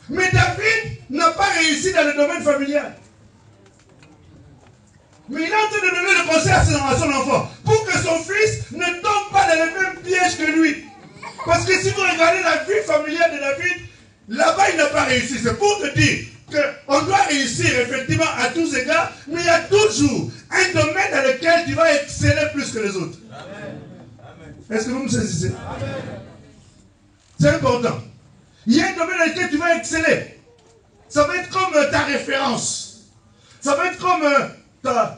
Mais David n'a pas réussi dans le domaine familial. Mais il est en train de donner le conseil à son enfant pour que son fils ne tombe pas dans le même piège que lui. Parce que si vous regardez la vie familiale de David, là-bas il n'a pas réussi. C'est pour te dire qu'on doit réussir effectivement à tous égards, mais il y a toujours un domaine dans lequel tu vas exceller plus que les autres. Est-ce que vous me saisissez? C'est important. Il y a un domaine dans lequel tu vas exceller. Ça va être comme ta référence. Ça va être comme...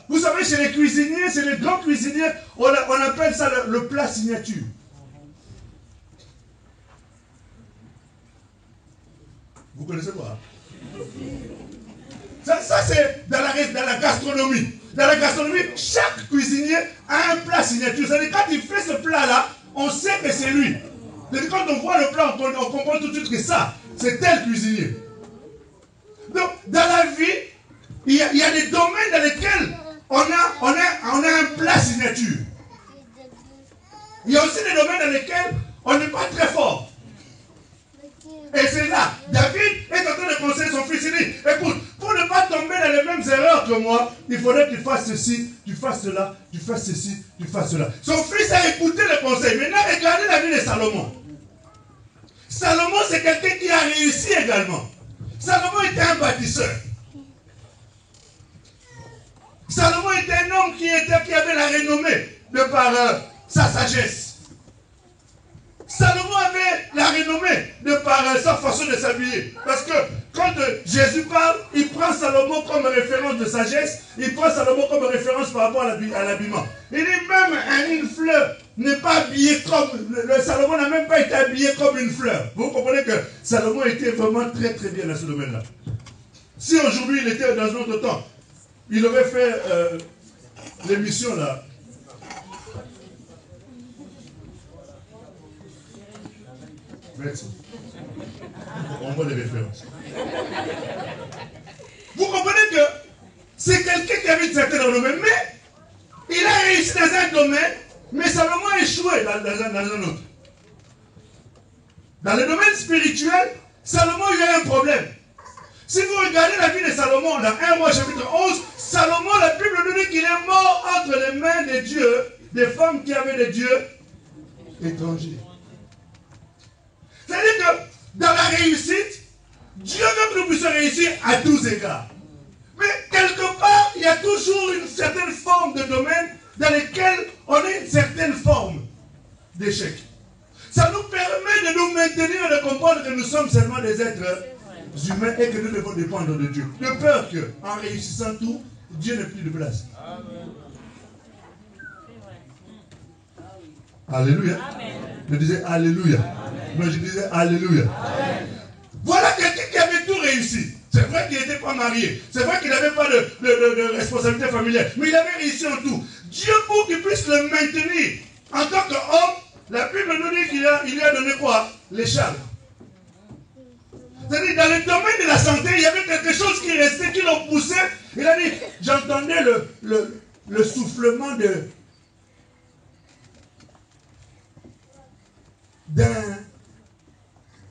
vous savez, chez les cuisiniers, chez les grands cuisiniers, on appelle ça le plat signature. Vous connaissez quoi? Ça c'est dans la gastronomie. Dans la gastronomie, chaque cuisinier a un plat signature. C'est-à-dire quand il fait ce plat-là, on sait que c'est lui. C'est-à-dire quand on voit le plat, on comprend tout de suite que ça, c'est tel cuisinier. Donc, dans la vie, il y a des domaines dans lesquels on a un plat signature. Il y a aussi des domaines dans lesquels on n'est pas très fort. Et c'est là, David est en train de conseiller son fils. Il dit, écoute, pour ne pas tomber dans les mêmes erreurs que moi, il faudrait que tu fasses ceci, tu fasses cela, tu fasses ceci, tu fasses cela. Son fils a écouté le conseil. Maintenant, regardez la vie de Salomon. Salomon, c'est quelqu'un qui a réussi également. Salomon était un bâtisseur. Salomon était un homme qui avait la renommée de par sa sagesse. Salomon avait la renommée de par sa façon de s'habiller. Parce que quand Jésus parle, il prend Salomon comme référence de sagesse, il prend Salomon comme référence par rapport à l'habillement. Il dit même une fleur n'est pas habillée comme... Salomon n'a même pas été habillé comme une fleur. Vous comprenez que Salomon était vraiment très très bien dans ce domaine-là. Si aujourd'hui il était dans un autre temps, il aurait fait l'émission là. Merci. On voit les références. Vous comprenez que c'est quelqu'un qui avait une certaine renommée, mais il a réussi dans un domaine, mais Salomon a échoué dans un autre. Dans le domaine spirituel, Salomon il a un problème. Si vous regardez la vie de Salomon, dans 1 Roi chapitre 11, Salomon, la Bible nous dit qu'il est mort entre les mains des dieux, des femmes qui avaient des dieux étrangers. C'est-à-dire que dans la réussite, Dieu veut que nous puissions réussir à tous égards. Mais quelque part, il y a toujours une certaine forme de domaine dans lequel on a une certaine forme d'échec. Ça nous permet de nous maintenir et de comprendre que nous sommes seulement des êtres humains et que nous devons dépendre de Dieu. De peur qu'en réussissant tout, Dieu n'ait plus de place. Amen. Alléluia. Amen. Je disais Alléluia. Amen. Non, je disais Alléluia. Amen. Voilà quelqu'un qui avait tout réussi. C'est vrai qu'il n'était pas marié. C'est vrai qu'il n'avait pas de responsabilité familiale. Mais il avait réussi en tout. Dieu, pour qu'il puisse le maintenir en tant qu'homme, la Bible nous dit qu'il lui a donné quoi? L'écharpe. C'est-à-dire, dans le domaine de la santé, il y avait quelque chose qui restait, qui le poussait. Il a dit, j'entendais le soufflement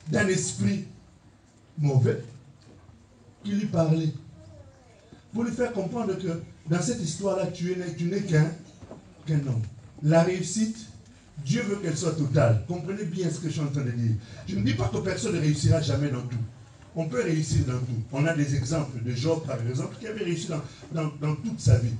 d'un esprit mauvais qui lui parlait. Pour lui faire comprendre que dans cette histoire-là, tu n'es qu'un homme. La réussite, Dieu veut qu'elle soit totale. Comprenez bien ce que je suis en train de dire. Je ne dis pas que personne ne réussira jamais dans tout. On peut réussir dans tout. On a des exemples de Job, par exemple, qui avait réussi dans toute sa vie.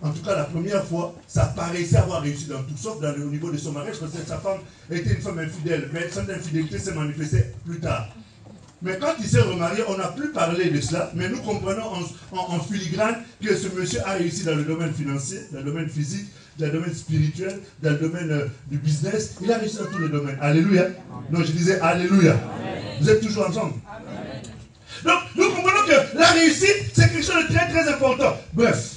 En tout cas, la première fois, ça paraissait avoir réussi dans tout, sauf au niveau de son mariage, parce que sa femme était une femme infidèle. Mais cette infidélité s'est manifestée plus tard. Mais quand il s'est remarié, on n'a plus parlé de cela, mais nous comprenons en filigrane que ce monsieur a réussi dans le domaine financier, dans le domaine physique, dans le domaine spirituel, dans le domaine du business. Il a réussi dans tous les domaines. Alléluia. Non, je disais Alléluia. Amen. Vous êtes toujours ensemble. Amen. Donc, nous comprenons que la réussite, c'est quelque chose de très très important. Bref.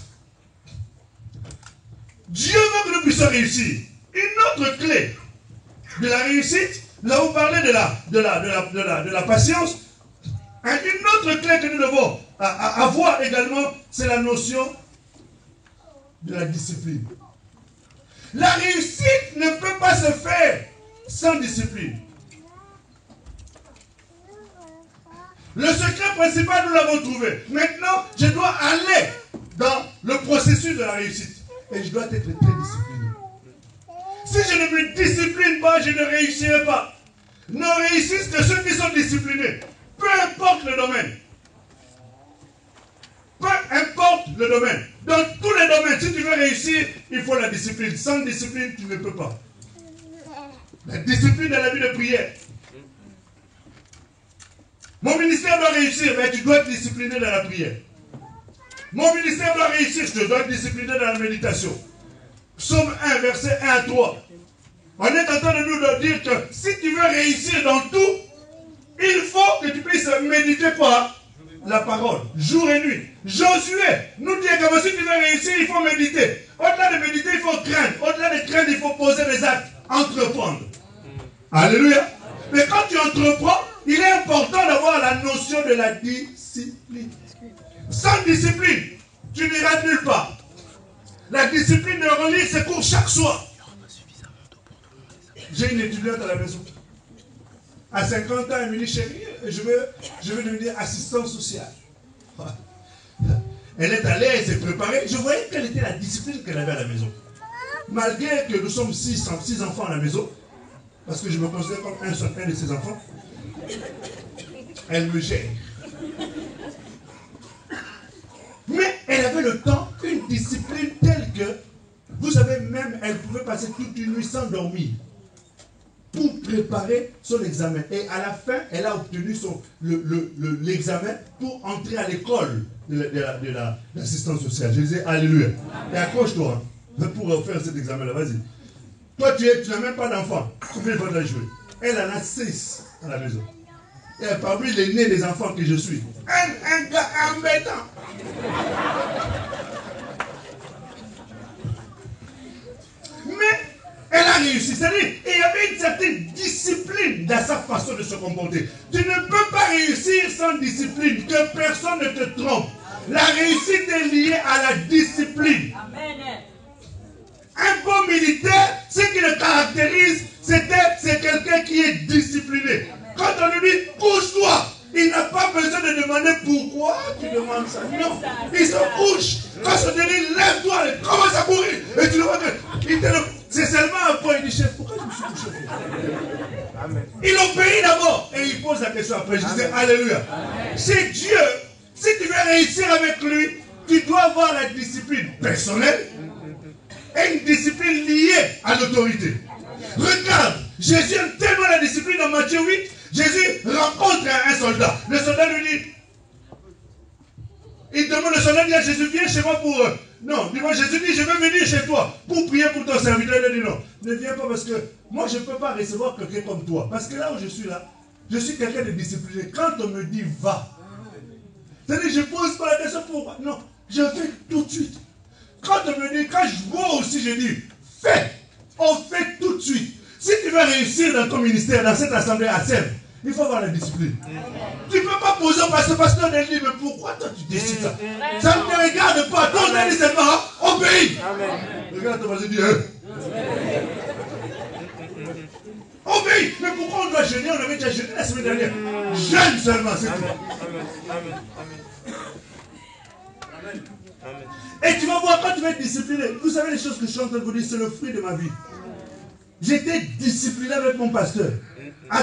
Dieu veut que nous puissions réussir. Une autre clé de la réussite, là vous parlez de la patience, une autre clé que nous devons avoir également, c'est la notion de la discipline. La réussite ne peut pas se faire sans discipline. Le secret principal, nous l'avons trouvé. Maintenant, je dois aller dans le processus de la réussite. Et je dois être très discipliné. Si je ne me discipline pas, je ne réussirai pas. Ne réussissent que ceux qui sont disciplinés. Peu importe le domaine. Peu importe le domaine. Dans tous les domaines, si tu veux réussir, il faut la discipline. Sans discipline, tu ne peux pas. La discipline dans la vie de prière. Mon ministère doit réussir, mais tu dois être discipliné dans la prière. Mon ministère doit réussir, je dois être discipliné dans la méditation. Psaume 1, verset 1 à 3. On est en train de nous dire que si tu veux réussir dans tout, il faut que tu puisses méditer par la parole, jour et nuit. Josué nous dit que si tu veux réussir, il faut méditer. Au-delà de méditer, il faut craindre. Au-delà de craindre, il faut poser des actes, entreprendre. Alléluia. Mais quand tu entreprends, il est important d'avoir la notion de la discipline. Sans discipline, tu n'iras nulle part. La discipline de relire ses cours chaque soir. J'ai une étudiante à la maison. À 50 ans, elle me dit, chérie, je veux devenir assistante sociale. Elle est allée, elle s'est préparée. Je voyais quelle était la discipline qu'elle avait à la maison. Malgré que nous sommes 6 enfants à la maison, parce que je me considère comme un de ses enfants. Elle me gère. Mais elle avait le temps, une discipline telle que, vous savez, même elle pouvait passer toute une nuit sans dormir pour préparer son examen. Et à la fin, elle a obtenu l'examen pour entrer à l'école de l'assistance sociale. Je disais, alléluia. Et accroche-toi pour faire cet examen-là, vas-y. Toi, tu n'as même pas d'enfant. Combien de fois tu as joué? Elle en a 6 à la maison. Et parmi les nés des enfants que je suis, un gars embêtant. Mais elle a réussi. C'est-à-dire, il y avait une certaine discipline dans sa façon de se comporter. Tu ne peux pas réussir sans discipline. Que personne ne te trompe. La réussite est liée à la discipline. Amen. Un bon militaire, ce qui le caractérise, c'est quelqu'un qui est discipliné. Quand on lui dit couche-toi, il n'a pas besoin de demander pourquoi tu demandes ça. Non, il se couche. Quand on lui dit lève-toi, il commence à courir. Et tu le vois que c'est seulement un point. Il dit chef, pourquoi je me suis couché? Il obéit d'abord et il pose la question après. Je disais alléluia. C'est Dieu. Si tu veux réussir avec lui, tu dois avoir la discipline personnelle et une discipline liée à l'autorité. Regarde, Jésus aime tellement la discipline dans Matthieu 8. Jésus rencontre un soldat. Le soldat lui dit, il demande, le soldat dit à Jésus, viens chez moi pour... Non, dis-moi, Jésus dit, je veux venir chez toi pour prier pour ton serviteur. Il dit non, ne viens pas parce que moi je ne peux pas recevoir quelqu'un comme toi. Parce que là où je suis là, je suis quelqu'un de discipliné. Quand on me dit va, c'est-à-dire je ne pose pas la question pourquoi. Non, je fais tout de suite. Quand on me dit, quand je vois aussi, je dis, fais. On fait tout de suite. Si tu veux réussir dans ton ministère, dans cette assemblée à Sèvres, il faut avoir la discipline. Tu ne peux pas poser parce que le pasteur te dit, mais pourquoi toi tu décides ça? Ça ne te regarde pas. Toi, on dit seulement, obéis. Regarde ton voisin, dis, obéis. Mais pourquoi on doit jeûner? On avait déjà jeûné la semaine dernière. Jeûne seulement, c'est tout. Et tu vas voir quand tu vas être discipliné. Vous savez les choses que je suis en train de vous dire, c'est le fruit de ma vie. J'étais discipliné avec mon pasteur. À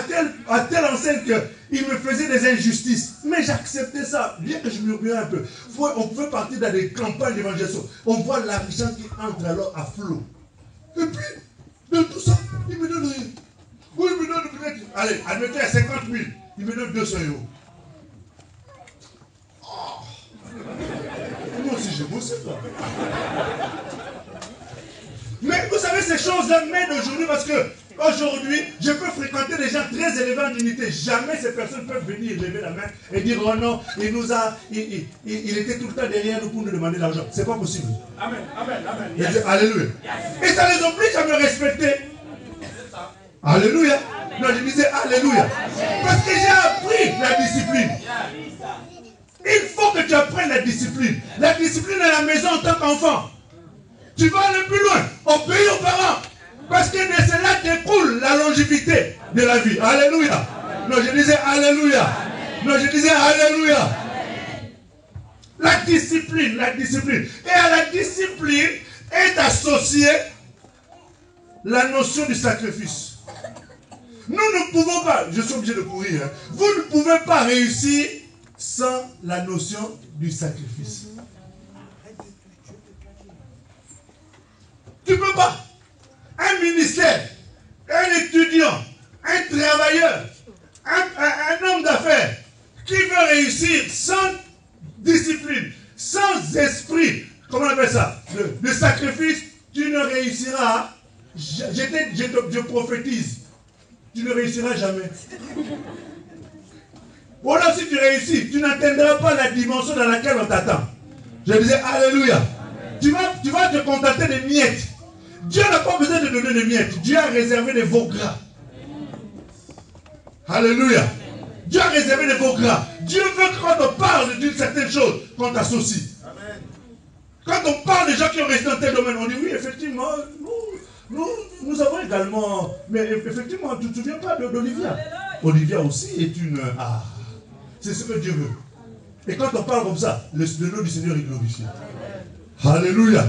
telle enseigne qu'il me faisait des injustices. Mais j'acceptais ça, bien que je murmurais un peu. On pouvait partir dans des campagnes d'évangélisation. On voit l'argent qui entre alors à flot. Et puis, de tout ça, il me donne rien. Oui, il me donne peut-être, allez, admettez à 50 000, il me donne 200 €. Oh. Moi aussi, j'ai bossé, quoi. Mais vous savez, ces choses-là mènent aujourd'hui parce que aujourd'hui, je peux fréquenter des gens très élevés en unité. Jamais ces personnes peuvent venir lever la main et dire oh non, il était tout le temps derrière nous pour nous demander l'argent. C'est pas possible. Amen, amen, amen. Yes. Alléluia. Yes. Et ça les oblige à me respecter. Alléluia. Non, je disais alléluia. Parce que j'ai appris la discipline. Il faut que tu apprennes la discipline. La discipline à la maison en tant qu'enfant. Tu vas aller plus loin. Obéis aux parents. Parce que de cela découle la longévité de la vie. Alléluia. Non, je disais alléluia. Non, je disais alléluia. La discipline, la discipline. Et à la discipline est associée la notion du sacrifice. Nous ne pouvons pas, je suis obligé de courir, hein. Vous ne pouvez pas réussir sans la notion du sacrifice. Tu ne peux pas. Un ministère, un étudiant, un travailleur, un homme d'affaires qui veut réussir sans discipline, sans esprit, comment on appelle ça, de sacrifice, tu ne réussiras. Je prophétise, tu ne réussiras jamais. Ou alors si tu réussis, tu n'atteindras pas la dimension dans laquelle on t'attend. Je disais alléluia. Tu vas te contenter des miettes. Dieu n'a pas besoin de donner des miettes. Dieu a réservé des veaux gras. Alléluia. Dieu a réservé des veaux gras. Dieu veut que quand on parle d'une certaine chose, qu'on t'associe. Quand on parle des gens qui ont resté dans tel domaine, on dit oui, effectivement, nous avons également... Mais effectivement, tu ne te souviens pas d'Olivia. Olivia aussi est une... Ah, c'est ce que Dieu veut. Et quand on parle comme ça, le nom du Seigneur est glorifié. Alléluia.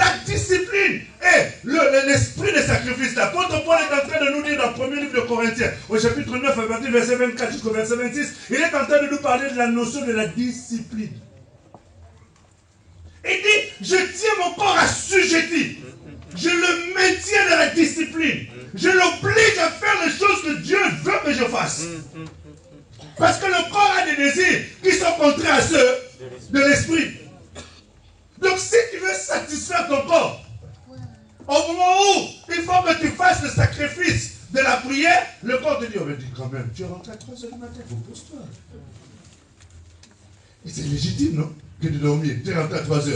la discipline et l'esprit de sacrifice. L'apôtre Paul est en train de nous dire dans le premier livre de Corinthiens, au chapitre 9, à partir du verset 24 jusqu'au verset 26, il est en train de nous parler de la notion de la discipline. Il dit, je tiens mon corps assujetti. Je le maintiens dans la discipline. Je l'oblige à faire les choses que Dieu veut que je fasse. Parce que le corps a des désirs qui sont contraires à ceux de l'esprit. Donc si tu veux satisfaire ton corps, au moment où il faut que tu fasses le sacrifice de la prière, le corps te dit, oh mais dis quand même, tu es rentré à 3h du matin, repose-toi. Et c'est légitime, non? Que de dormir, tu es rentré à 3h.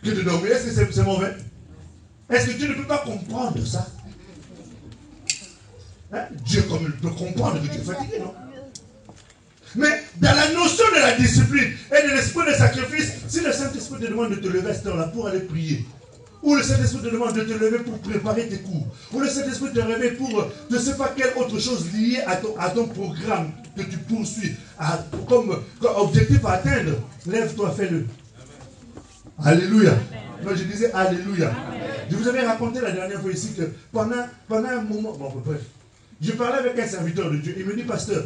Que de dormir, est-ce que c'est mauvais? Est-ce que tu ne peux pas comprendre ça? Hein? Dieu comme il peut comprendre que tu es fatigué, non? Mais dans la notion de la discipline et de l'esprit de sacrifice, si le Saint-Esprit te demande de te lever à cette heure-là pour aller prier, ou le Saint-Esprit te demande de te lever pour préparer tes cours, ou le Saint-Esprit te réveille pour je ne sais pas quelle autre chose liée à ton programme que tu poursuis, comme objectif à atteindre, lève-toi, fais-le. Alléluia. Non, je disais Alléluia. Je vous avais raconté la dernière fois ici que pendant un moment, bon bref, je parlais avec un serviteur de Dieu. Il me dit, pasteur,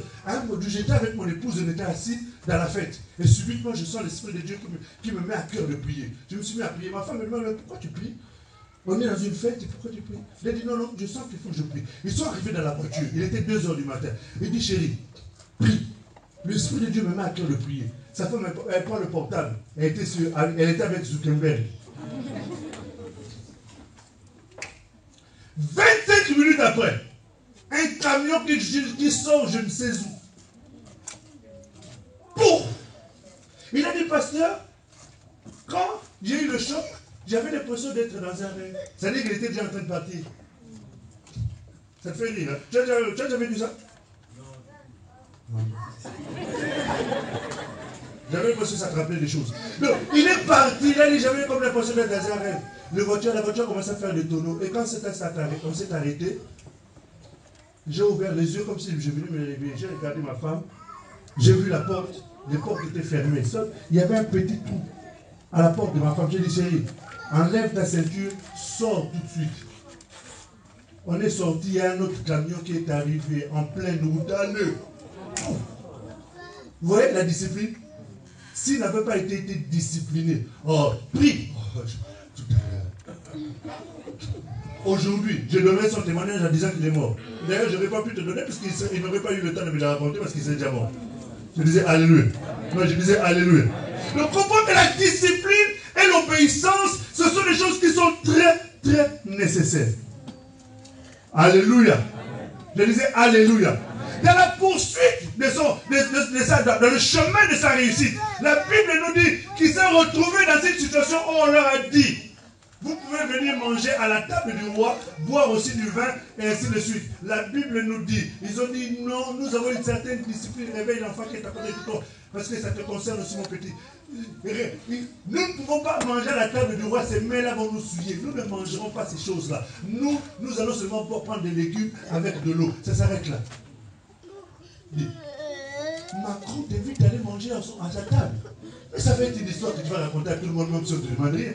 j'étais avec mon épouse, on était assis dans la fête. Et subitement, je sens l'Esprit de Dieu qui me met à cœur de prier. Je me suis mis à prier. Ma femme me demande, pourquoi tu pries? On est dans une fête, et pourquoi tu pries? Il a dit, non, je sens qu'il faut que je prie. Ils sont arrivés dans la voiture. Il était 2h du matin. Il dit, chérie, prie. L'Esprit de Dieu me met à cœur de prier. Sa femme, elle prend le portable. Elle était avec Zuckerberg. 25 minutes après, un camion qui sort je ne sais où. Pouf! Il a dit, pasteur, quand j'ai eu le choc, j'avais l'impression d'être dans un rêve. Ça veut dire qu'il était déjà en train de partir. Ça te fait rire, hein? Tu as jamais vu ça? Non. J'avais l'impression que ça te rappelait des choses. Donc, il est parti, il a dit, j'avais comme l'impression d'être dans un rêve. La voiture commence à faire des tonneaux. Et quand on s'est arrêté, j'ai ouvert les yeux comme si je venais me réveiller. J'ai regardé ma femme, j'ai vu la porte, les portes étaient fermées. Il y avait un petit trou à la porte de ma femme. J'ai dit, chérie, enlève ta ceinture, sors tout de suite. On est sorti, il y a un autre camion qui est arrivé en pleine route. Vous voyez la discipline? S'il n'avait pas été discipliné, prie. Aujourd'hui, je donnerai son témoignage en disant qu'il est mort. D'ailleurs, je n'aurais pas pu te donner parce qu'il n'aurait pas eu le temps de me le raconter parce qu'il s'est déjà mort. Je disais Alléluia. Non, je disais Alléluia. Donc, comprends que la discipline et l'obéissance, ce sont des choses qui sont très, très nécessaires. Alléluia. Je disais Alléluia. Dans la poursuite dans le chemin de sa réussite, la Bible nous dit qu'il s'est retrouvé dans une situation où on leur a dit, vous pouvez venir manger à la table du roi, boire aussi du vin, et ainsi de suite. La Bible nous dit, ils ont dit, non, nous avons une certaine discipline, réveille l'enfant qui est à côté de toi, parce que ça te concerne aussi, mon petit. Nous ne pouvons pas manger à la table du roi, ces mains-là vont nous souiller. Nous ne mangerons pas ces choses-là. Nous allons seulement prendre des légumes avec de l'eau. Ça s'arrête là. Macron t'invite d'aller manger à sa table. Mais ça va être une histoire que tu vas raconter à tout le monde, même si on ne te demande rien.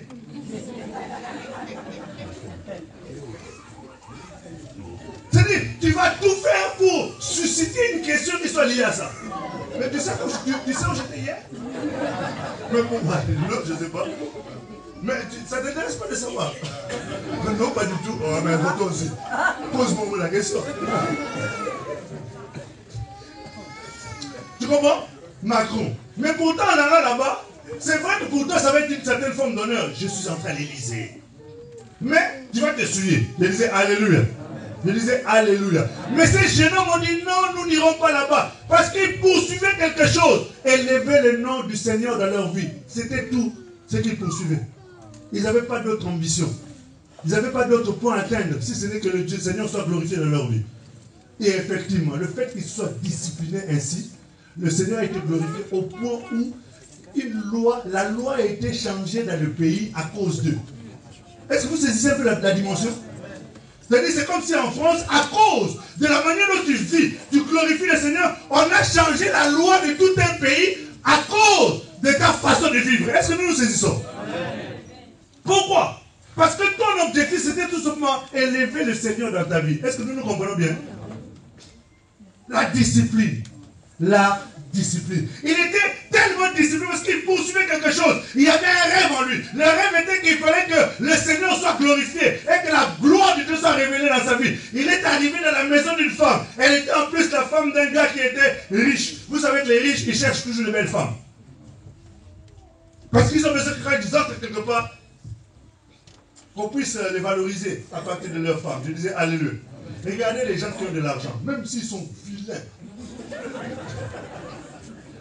C'est-à-dire, tu vas tout faire pour susciter une question qui soit liée à ça. Mais tu sais où j'étais hier? Mais pour moi, non, je ne sais pas. Mais ça ne t'intéresse pas de savoir? Non, pas du tout. Oh, mais toi aussi. Pose-moi la question. Tu comprends? Macron. Mais pourtant, en allant là-bas, c'est vrai que pour toi, ça va être une certaine forme d'honneur. Je suis entré à l'Élysée. Mais tu vas te souiller. Je disais Alléluia. Je disais Alléluia. Mais ces jeunes hommes ont dit non, nous n'irons pas là-bas. Parce qu'ils poursuivaient quelque chose. Élever le nom du Seigneur dans leur vie. C'était tout ce qu'ils poursuivaient. Ils n'avaient pas d'autre ambition. Ils n'avaient pas d'autre point à atteindre, si ce n'est que le Seigneur soit glorifié dans leur vie. Et effectivement, le fait qu'ils soient disciplinés ainsi, le Seigneur a été glorifié au point où la loi a été changée dans le pays à cause d'eux. Est-ce que vous saisissez un peu la dimension? C'est-à-dire, c'est comme si en France, à cause de la manière dont tu vis, tu glorifies le Seigneur, on a changé la loi de tout un pays à cause de ta façon de vivre. Est-ce que nous nous saisissons? Pourquoi? Parce que ton objectif, c'était tout simplement élever le Seigneur dans ta vie. Est-ce que nous nous comprenons bien? La discipline. La discipline. Il était tellement discipliné parce qu'il poursuivait quelque chose. Il y avait un rêve en lui. Le rêve était qu'il fallait que le Seigneur soit glorifié et que la gloire de Dieu soit révélée dans sa vie. Il est arrivé dans la maison d'une femme. Elle était en plus la femme d'un gars qui était riche. Vous savez que les riches, ils cherchent toujours de belles femmes. Parce qu'ils ont besoin que quand ils entrent quelque part, qu'on puisse les valoriser à partir de leurs femmes. Je disais alléluia. Regardez les gens qui ont de l'argent, même s'ils sont vilains.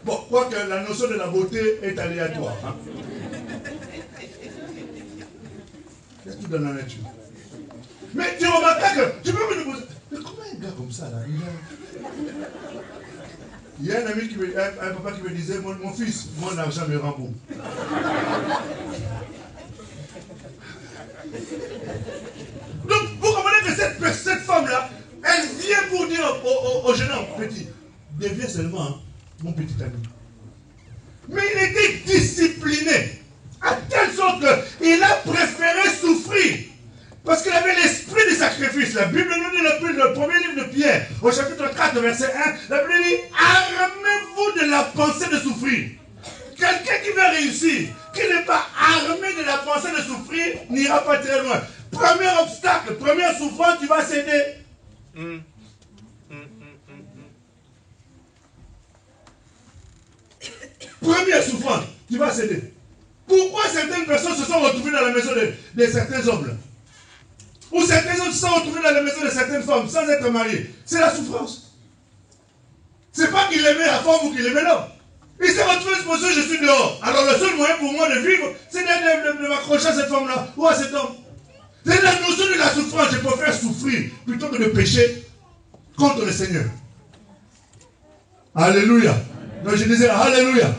Bon, quoique la notion de la beauté est aléatoire. Hein? C'est tout dans la nature. Mais tu remarques que tu peux me poser. Mais comment un gars comme ça là, il y a un ami qui me, un papa qui me disait, mon fils, mon argent me rend beau. Donc, vous comprenez que cette femme-là, elle vient pour dire au jeune homme petit, deviens seulement hein, mon petit ami. Mais il était discipliné, à telle sorte qu'il a préféré souffrir. Parce qu'il avait l'esprit du sacrifice. La Bible nous dit le premier livre de Pierre, au chapitre 4, verset 1, la Bible dit, armez-vous de la pensée de souffrir. Quelqu'un qui veut réussir, qui n'est pas armé de la pensée de souffrir, n'ira pas très loin. Premier obstacle, première souffrance, tu vas céder. Première souffrance, tu vas céder. Pourquoi certaines personnes se sont retrouvées dans la maison de certains hommes? Ou certains hommes se sont retrouvés dans la maison de certaines femmes sans être mariés? C'est la souffrance. C'est pas qu'il aimait la femme ou qu'il aimait l'homme. Il s'est retrouvé ce monsieur, je suis dehors. Alors le seul moyen pour moi de vivre, c'est de m'accrocher à cette femme-là ou à cet homme. C'est la notion de la souffrance. Je préfère souffrir plutôt que de pécher contre le Seigneur. Alléluia. Donc je disais Alléluia.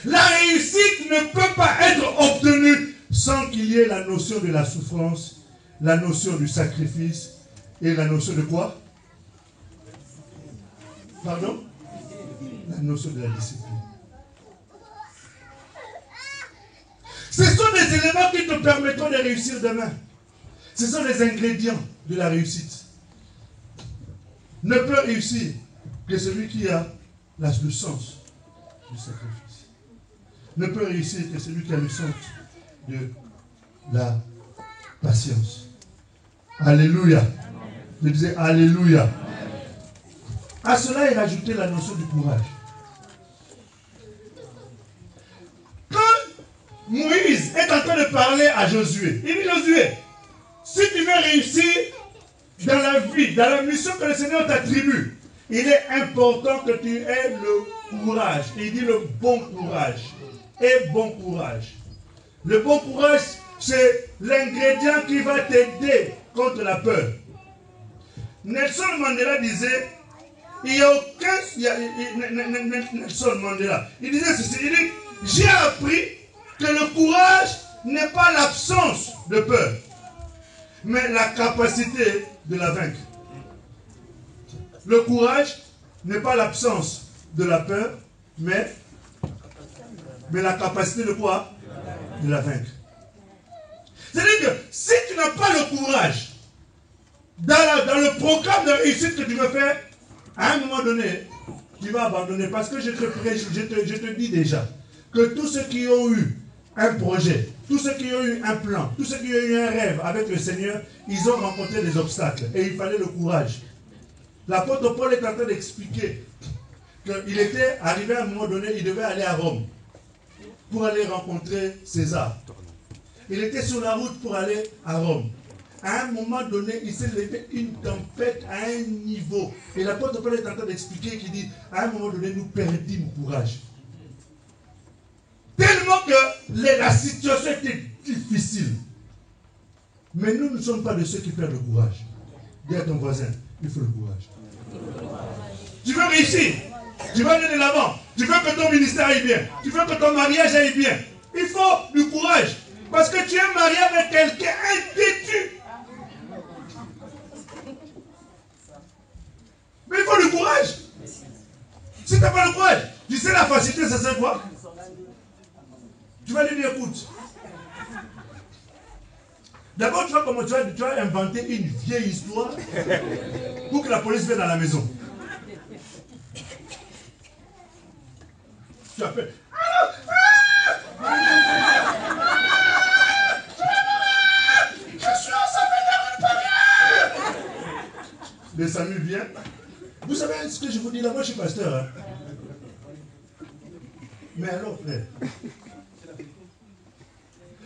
La réussite ne peut pas être obtenue sans qu'il y ait la notion de la souffrance, la notion du sacrifice et la notion de quoi? Pardon? La notion de la discipline. Ce sont des éléments qui te permettront de réussir demain. Ce sont les ingrédients de la réussite. Ne peut réussir que celui qui a le sens du sacrifice. Ne peut réussir que celui qui a le sens de la patience. Alléluia. Je disais Alléluia. À cela, il rajoutait la notion du courage. Quand Moïse est en train de parler à Josué, il dit Josué, si tu veux réussir dans la vie, dans la mission que le Seigneur t'attribue, il est important que tu aies le courage. Il dit le bon courage. Et bon courage. Le bon courage, c'est l'ingrédient qui va t'aider contre la peur. Nelson Mandela disait, il n'y a aucun... Nelson Mandela, il disait ceci, il dit, j'ai appris que le courage n'est pas l'absence de peur, mais la capacité de la vaincre. Le courage n'est pas l'absence de la peur, mais la capacité de quoi? De la vaincre. C'est-à-dire que si tu n'as pas le courage dans le programme de réussite que tu veux faire, à un moment donné, tu vas abandonner. Parce que je te dis déjà que tous ceux qui ont eu un projet, tous ceux qui ont eu un plan, tous ceux qui ont eu un rêve avec le Seigneur, ils ont rencontré des obstacles et il fallait le courage. L'apôtre Paul est en train d'expliquer qu'il était arrivé à un moment donné, il devait aller à Rome pour aller rencontrer César. Il était sur la route pour aller à Rome. À un moment donné, il s'est levé une tempête à un niveau. Et l'apôtre Paul est en train d'expliquer qu'il dit, à un moment donné, nous perdîmes courage. Tellement que la situation était difficile. Mais nous ne sommes pas de ceux qui perdent le courage. Dis à ton voisin, il faut le courage. Tu veux réussir, tu veux aller de l'avant, tu veux que ton ministère aille bien, tu veux que ton mariage aille bien. Il faut du courage. Parce que tu es marié avec quelqu'un têtu. Mais il faut du courage. Si tu n'as pas le courage, tu sais la facilité, ça sert quoi? Tu vas lui dire, écoute, D'abord, tu vas inventer une vieille histoire pour que la police vienne à la maison. Tu appelles. Le Samuel vient. Vous savez ce que je vous dis là, moi je suis pasteur. Hein? Mais alors, frère,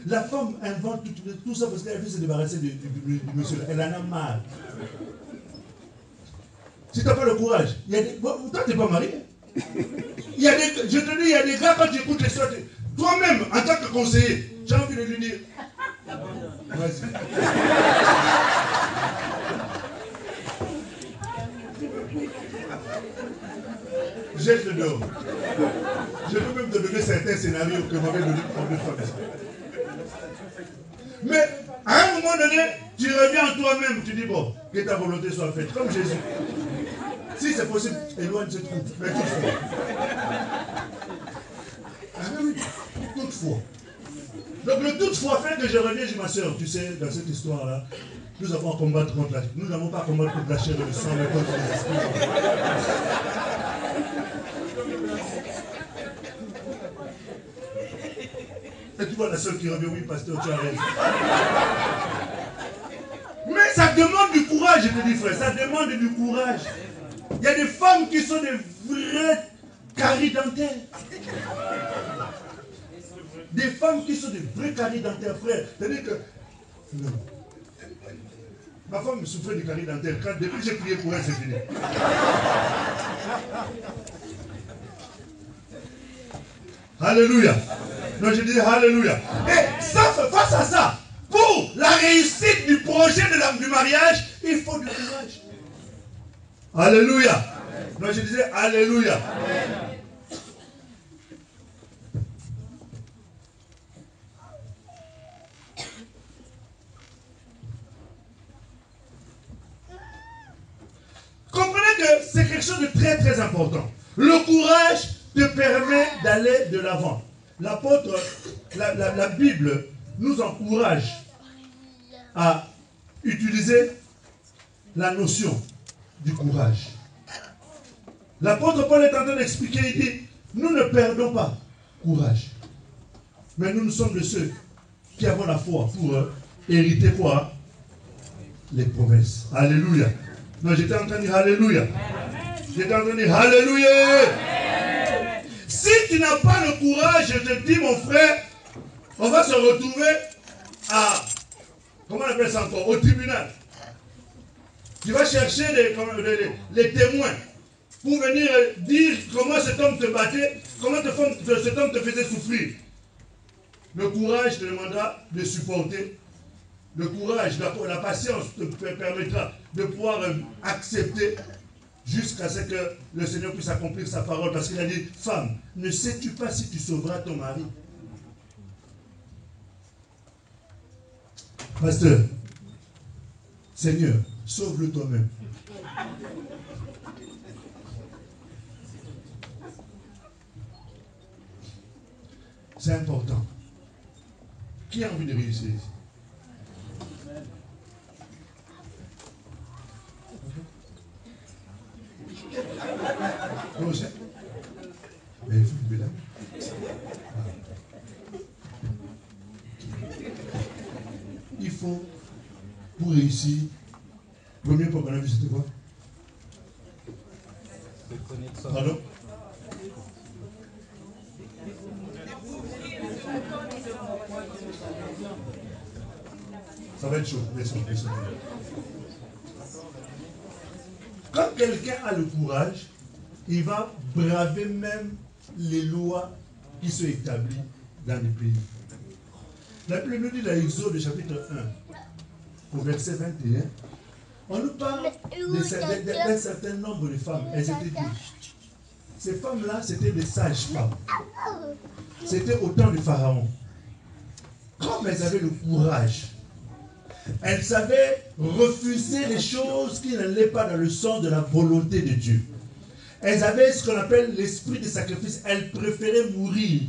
la femme invente tout ça parce qu'elle veut se débarrasser du monsieur. Elle en a marre. Si tu n'as pas le courage, toi tu n'es pas marié. Je te dis, il y a des gars, quand tu écoutes l'histoire, toi-même, en tant que conseiller, j'ai envie de lui dire. Vas-y. Jette-le dehors. Je peux même te donner certains scénarios que m'avait donné une fois. Mais à un moment donné, tu reviens en toi-même, tu dis bon, que ta volonté soit faite, comme Jésus. Si c'est possible, éloigne cette route. Mais toutefois. Ah oui, toutefois. Donc le toutefois fait que je reviens chez ma soeur. Tu sais, dans cette histoire-là, nous avons à combattre contre la... Nous n'avons pas à combattre contre la chair et le sang, mais contre les esprits. Et tu vois la soeur qui revient, oui, pasteur, tu as raison. Mais ça demande du courage, je te dis, frère, ça demande du courage. Il y a des femmes qui sont des vraies caries dentaires. Des femmes qui sont des vraies caries dentaires, frère. C'est-à-dire que... Non. Ma femme souffrait de caries dentaires. Depuis que j'ai prié pour elle, c'est fini. Alléluia. Non, je dis Alléluia. Et ça, face à ça, pour la réussite du projet du mariage, il faut du courage. Alléluia. Non, je disais Alléluia. Amen. Comprenez que c'est quelque chose de très très important. Le courage te permet d'aller de l'avant. L'apôtre, la Bible nous encourage à utiliser la notion du courage. L'apôtre Paul est en train d'expliquer, il dit, nous ne perdons pas courage. Mais nous sommes de ceux qui avons la foi pour hériter quoi? Les promesses. Alléluia. Non, j'étais en train de dire Alléluia. J'étais en train de dire Alléluia. Si tu n'as pas le courage, je te dis, mon frère, on va se retrouver à, comment on appelle ça encore, au tribunal. Tu vas chercher les témoins pour venir dire comment cet homme te battait, comment cet homme te faisait souffrir. Le courage te demandera de supporter. Le courage, la patience te permettra de pouvoir accepter jusqu'à ce que le Seigneur puisse accomplir sa parole. Parce qu'il a dit, femme, ne sais-tu pas si tu sauveras ton mari? Pasteur, Seigneur, sauve-le toi-même. C'est important. Qui a envie de réussir ici? Mais il faut lever la main. Il faut, pour réussir, premier point qu'on a vu, c'était quoi? Pardon? Ça va être chaud, laissons. Quand quelqu'un a le courage, il va braver même les lois qui sont établies dans le pays. La Bible nous dit dans Exode chapitre 1, au verset 21, on nous parle d'un certain nombre de femmes. Elles étaient deux. Ces femmes-là, c'était des sages femmes. C'était au temps du Pharaon. Comme elles avaient le courage, elles savaient refuser les choses qui n'allaient pas dans le sens de la volonté de Dieu. Elles avaient ce qu'on appelle l'esprit de sacrifice. Elles préféraient mourir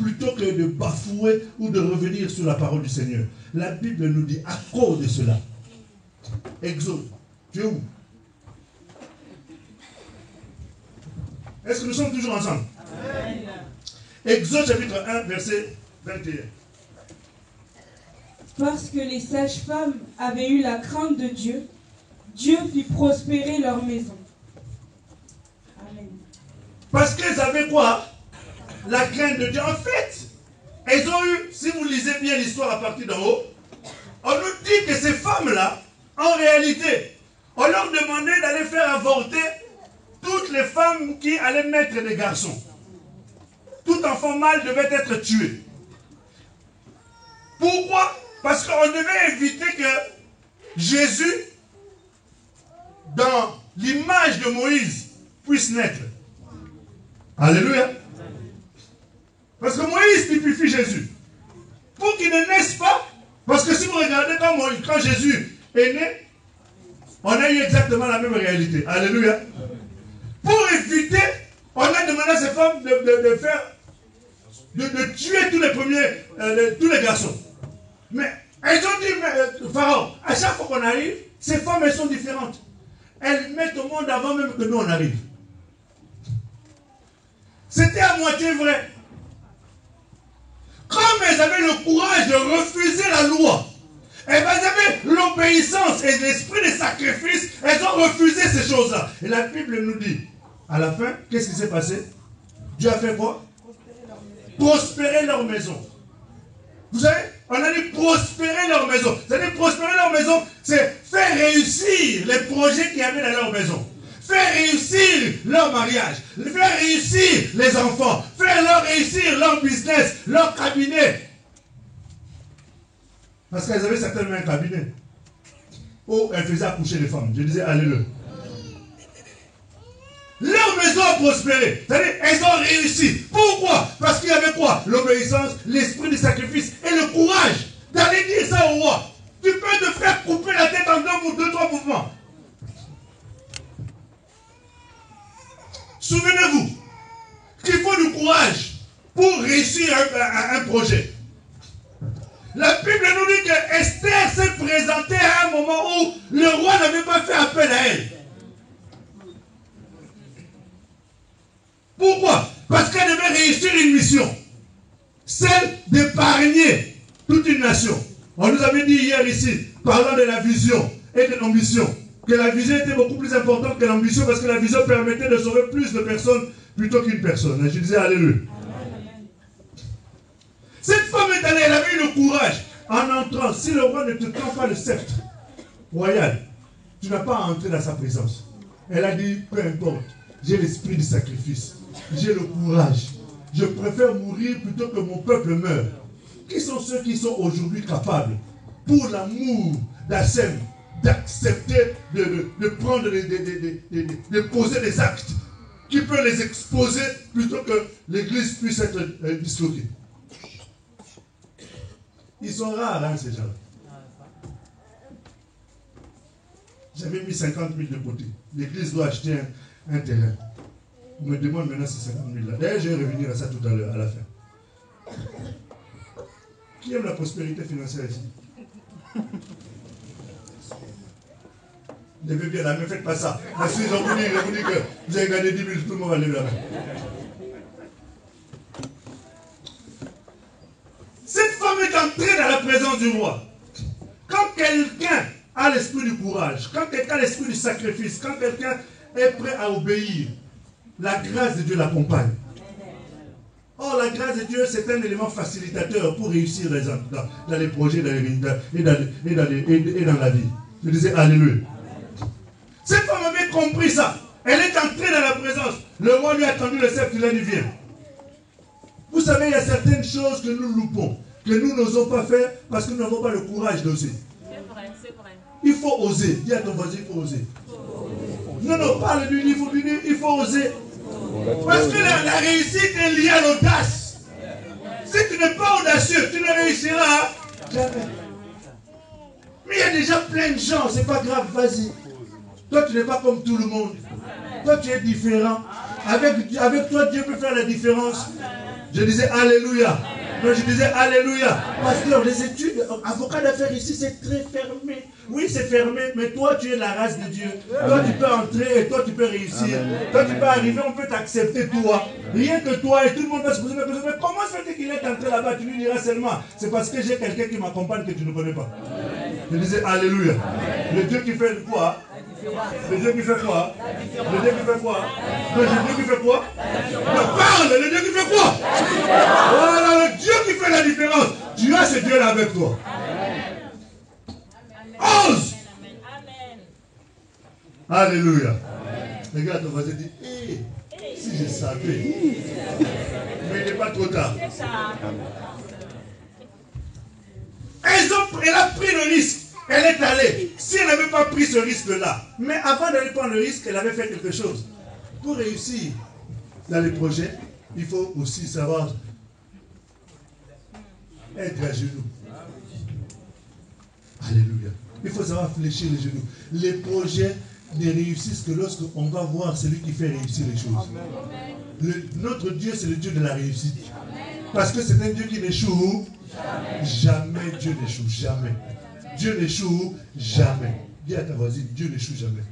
plutôt que de bafouer ou de revenir sur la parole du Seigneur. La Bible nous dit à cause de cela. Exode, tu es où? Est-ce que nous sommes toujours ensemble? Amen. Exode chapitre 1, verset 21. Parce que les sages-femmes avaient eu la crainte de Dieu, Dieu fit prospérer leur maison. Amen. Parce qu'elles avaient quoi? La crainte de Dieu. En fait, elles ont eu, si vous lisez bien l'histoire à partir d'en haut, on nous dit que ces femmes-là, en réalité, on leur demandait d'aller faire avorter toutes les femmes qui allaient mettre des garçons. Tout enfant mâle devait être tué. Pourquoi? Parce qu'on devait éviter que Jésus, dans l'image de Moïse, puisse naître. Alléluia. Parce que Moïse typifie Jésus. Pour qu'il ne naisse pas, parce que si vous regardez quand Jésus est né, on a eu exactement la même réalité. Alléluia. Pour éviter, on a demandé à ces femmes de tuer tous les premiers, tous les garçons. Mais elles ont dit, Pharaon, à chaque fois qu'on arrive, ces femmes, elles sont différentes. Elles mettent au monde avant même que nous on arrive. C'était à moitié vrai. Comme elles avaient le courage de refuser la loi, elles avaient l'obéissance et l'esprit de sacrifice, elles ont refusé ces choses-là. Et la Bible nous dit, à la fin, qu'est-ce qui s'est passé? Dieu a fait quoi? Prospérer leur maison. Vous savez, on a dit prospérer leur maison. C'est-à-dire prospérer leur maison, c'est faire réussir les projets qu'il y avait dans leur maison. Faire réussir leur mariage, faire réussir les enfants, faire leur réussir leur business, leur cabinet. Parce qu'elles avaient certainement un cabinet où elles faisaient accoucher les femmes. Je disais, alléluia. Leur maison a prospéré. C'est-à-dire, elles ont réussi. Pourquoi? Parce qu'il y avait quoi? L'obéissance, l'esprit du sacrifice et le courage d'aller dire ça au roi. Tu peux te faire couper la tête en deux, trois mouvements. Souvenez-vous qu'il faut du courage pour réussir un projet. La Bible nous dit que Esther s'est présentée à un moment où le roi n'avait pas fait appel à elle. Pourquoi? Parce qu'elle devait réussir une mission. Celle d'épargner toute une nation. On nous avait dit hier ici, parlant de la vision et de l'ambition, que la vision était beaucoup plus importante que l'ambition parce que la vision permettait de sauver plus de personnes plutôt qu'une personne. Et je disais alléluia. Cette femme est allée, elle avait eu le courage. En entrant, si le roi ne te tend pas le sceptre royal, tu n'as pas à entrer dans sa présence. Elle a dit, peu importe, j'ai l'esprit du sacrifice, j'ai le courage. Je préfère mourir plutôt que mon peuple meure. Qui sont ceux qui sont aujourd'hui capables, pour l'amour d'Hachem, d'accepter de prendre, de poser des actes qui peuvent les exposer plutôt que l'église puisse être disloquée? Ils sont rares, hein, ces gens. J'avais mis 50 000 de côté. L'église doit acheter un terrain. On me demande maintenant ces 50 000 là. D'ailleurs, je vais revenir à ça tout à l'heure, à la fin. Qui aime la prospérité financière ici? Levez bien la main, faites pas ça. Merci, je vous dis que vous avez gagné 10 000, tout le monde va lever la main. Cette femme est entrée dans la présence du roi. Quand quelqu'un a l'esprit du courage, quand quelqu'un a l'esprit du sacrifice, quand quelqu'un est prêt à obéir, la grâce de Dieu l'accompagne. Or, la grâce de Dieu, c'est un élément facilitateur pour réussir dans les projets et dans la vie. Je disais alléluia. Cette femme avait compris ça. Elle est entrée dans la présence. Le roi lui a tendu le sceptre, il a dit viens. Vous savez, il y a certaines choses que nous loupons, que nous n'osons pas faire parce que nous n'avons pas le courage d'oser. C'est vrai, c'est vrai. Il faut oser. Dis à ton voisin, il faut oser. Non, parle du livre, il faut oser. Parce que la réussite est liée à l'audace. Si tu n'es pas audacieux, tu ne réussiras jamais. Mais il y a déjà plein de gens, c'est pas grave, vas-y. Toi, tu n'es pas comme tout le monde. Toi, tu es différent. Avec toi, Dieu peut faire la différence. Je disais Alléluia. Non, je disais Alléluia. Pasteur, les études, avocat d'affaires ici, c'est très fermé. Oui, c'est fermé, mais toi, tu es la race de Dieu. Toi, tu peux entrer et toi, tu peux réussir. Toi, tu peux arriver, on peut t'accepter, toi. Rien que toi, et tout le monde va se poser la question. Mais comment se fait-il qu'il est entré là-bas? Tu lui diras seulement, c'est parce que j'ai quelqu'un qui m'accompagne que tu ne connais pas. Je disais Alléluia. Le Dieu qui fait quoi? Le Dieu qui fait quoi? Le Dieu qui fait quoi? Le Dieu qui fait quoi? Non, parle, le Dieu qui fait quoi? Voilà, le Dieu qui fait la différence. Tu as ce Dieu-là avec toi. Ose. Alléluia. Regarde ton voisin et dis, hé, si je savais. Mais il n'est pas trop tard. Elle a pris le risque. Elle est allée. Si elle n'avait pas pris ce risque-là, mais avant d'aller prendre le risque, elle avait fait quelque chose. Pour réussir dans les projets, il faut aussi savoir être à genoux. Alléluia. Il faut savoir fléchir les genoux. Les projets ne réussissent que lorsqu'on va voir celui qui fait réussir les choses. Notre Dieu, c'est le Dieu de la réussite. Parce que c'est un Dieu qui n'échoue jamais. Dieu n'échoue jamais. Dieu n'échoue jamais. Dis à ta voisine, Dieu n'échoue jamais.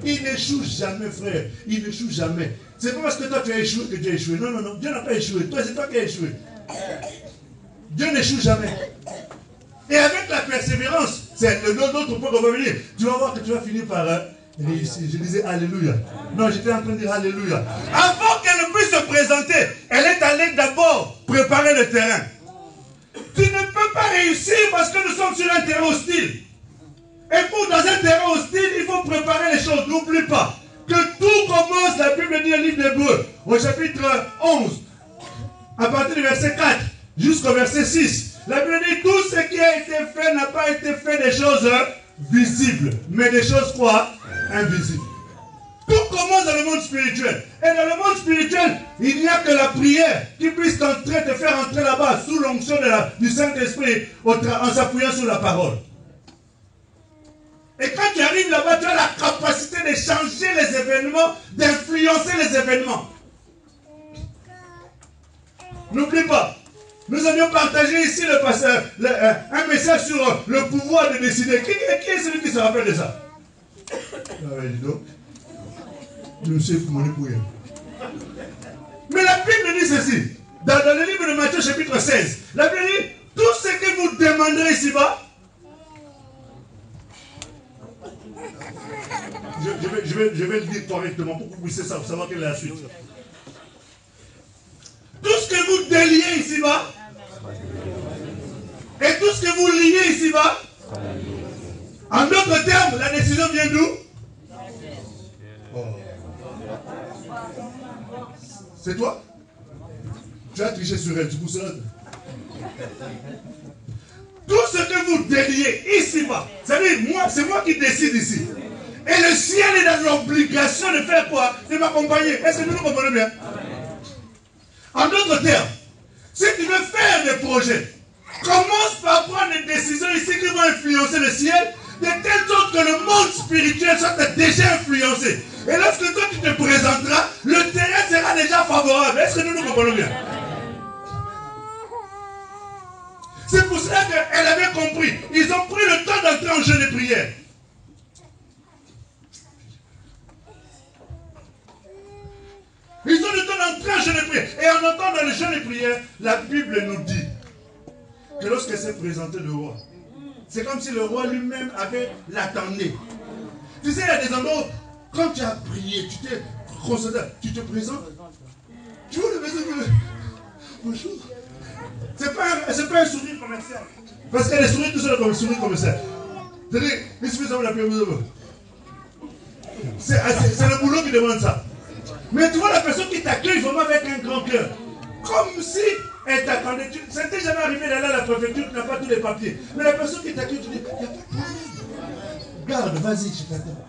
Il n'échoue jamais, frère. Il n'échoue jamais. C'est pas parce que toi tu as échoué que Dieu a échoué. Non, non, non. Dieu n'a pas échoué. Toi, c'est toi qui as échoué. Dieu n'échoue jamais. Et avec la persévérance, c'est l'autre point qu'on va venir. Tu vas voir que tu vas finir par réussir. Je disais Alléluia. Non, j'étais en train de dire Alléluia. Avant qu'elle ne puisse se présenter, elle est allée d'abord préparer le terrain. Tu ne peux pas réussir parce que nous sommes sur un terrain hostile. Et pour dans un terrain hostile, il faut préparer les choses. N'oublie pas que tout commence, la Bible dit dans le livre d'Hébreux, au chapitre 11, à partir du verset 4 jusqu'au verset 6. La Bible dit tout ce qui a été fait n'a pas été fait des choses visibles, mais des choses quoi? Invisibles. Tout commence dans le monde spirituel. Et dans le monde spirituel, il n'y a que la prière qui puisse te faire entrer là-bas sous l'onction du Saint-Esprit en s'appuyant sur la parole. Et quand tu arrives là-bas, tu as la capacité de changer les événements, d'influencer les événements. N'oublie pas, nous avions partagé ici un message sur le pouvoir de décider. Qui est celui qui se rappelle de ça? Dis donc. Je sais pour mon époux. Mais la Bible dit ceci. Dans le livre de Matthieu chapitre 16, la Bible dit, tout ce que vous demanderez ici-bas, je vais le dire correctement pour que vous puissiez savoir quelle est la suite. Tout ce que vous déliez ici-bas, et tout ce que vous liez ici-bas, en d'autres termes, la décision vient d'où? Oh. C'est toi? Tu as triché sur elle, tu pousses là. Tout ce que vous déliez ici-bas, c'est moi qui décide ici. Et le ciel est dans l'obligation de faire quoi? De m'accompagner. Est-ce que nous nous comprenons bien? En d'autres termes, si tu veux faire des projets, commence par prendre des décisions ici qui vont influencer le ciel, de telle sorte que le monde spirituel soit déjà influencé. Et lorsque toi tu te présenteras, le terrain sera déjà favorable. Est-ce que nous nous comprenons bien? C'est pour cela qu'elle avait compris. Ils ont pris le temps d'entrer en jeûne et prière. Ils ont le temps d'entrer en jeûne et prière. Et en entrant dans le jeûne et prière, la Bible nous dit que lorsqu'elle s'est présentée le roi, c'est comme si le roi lui-même avait l'attendait. Tu sais, il y a des endroits où, quand tu as prié, tu t'es concentré, tu te présentes, tu vois le message, bonjour. C'est pas un sourire commercial. Parce que les sourires, tout ça, comme sourire commercial. C'est-à-dire, il suffit de la prière. C'est le boulot qui demande ça. Mais tu vois la personne qui t'accueille vraiment avec un grand cœur. Comme si elle t'attendait. Ça t'est jamais arrivé d'aller à la préfecture, tu n'as pas tous les papiers. Mais la personne qui t'accueille, tu dis, il n'y a pas de problème. Garde, vas-y, je t'attends.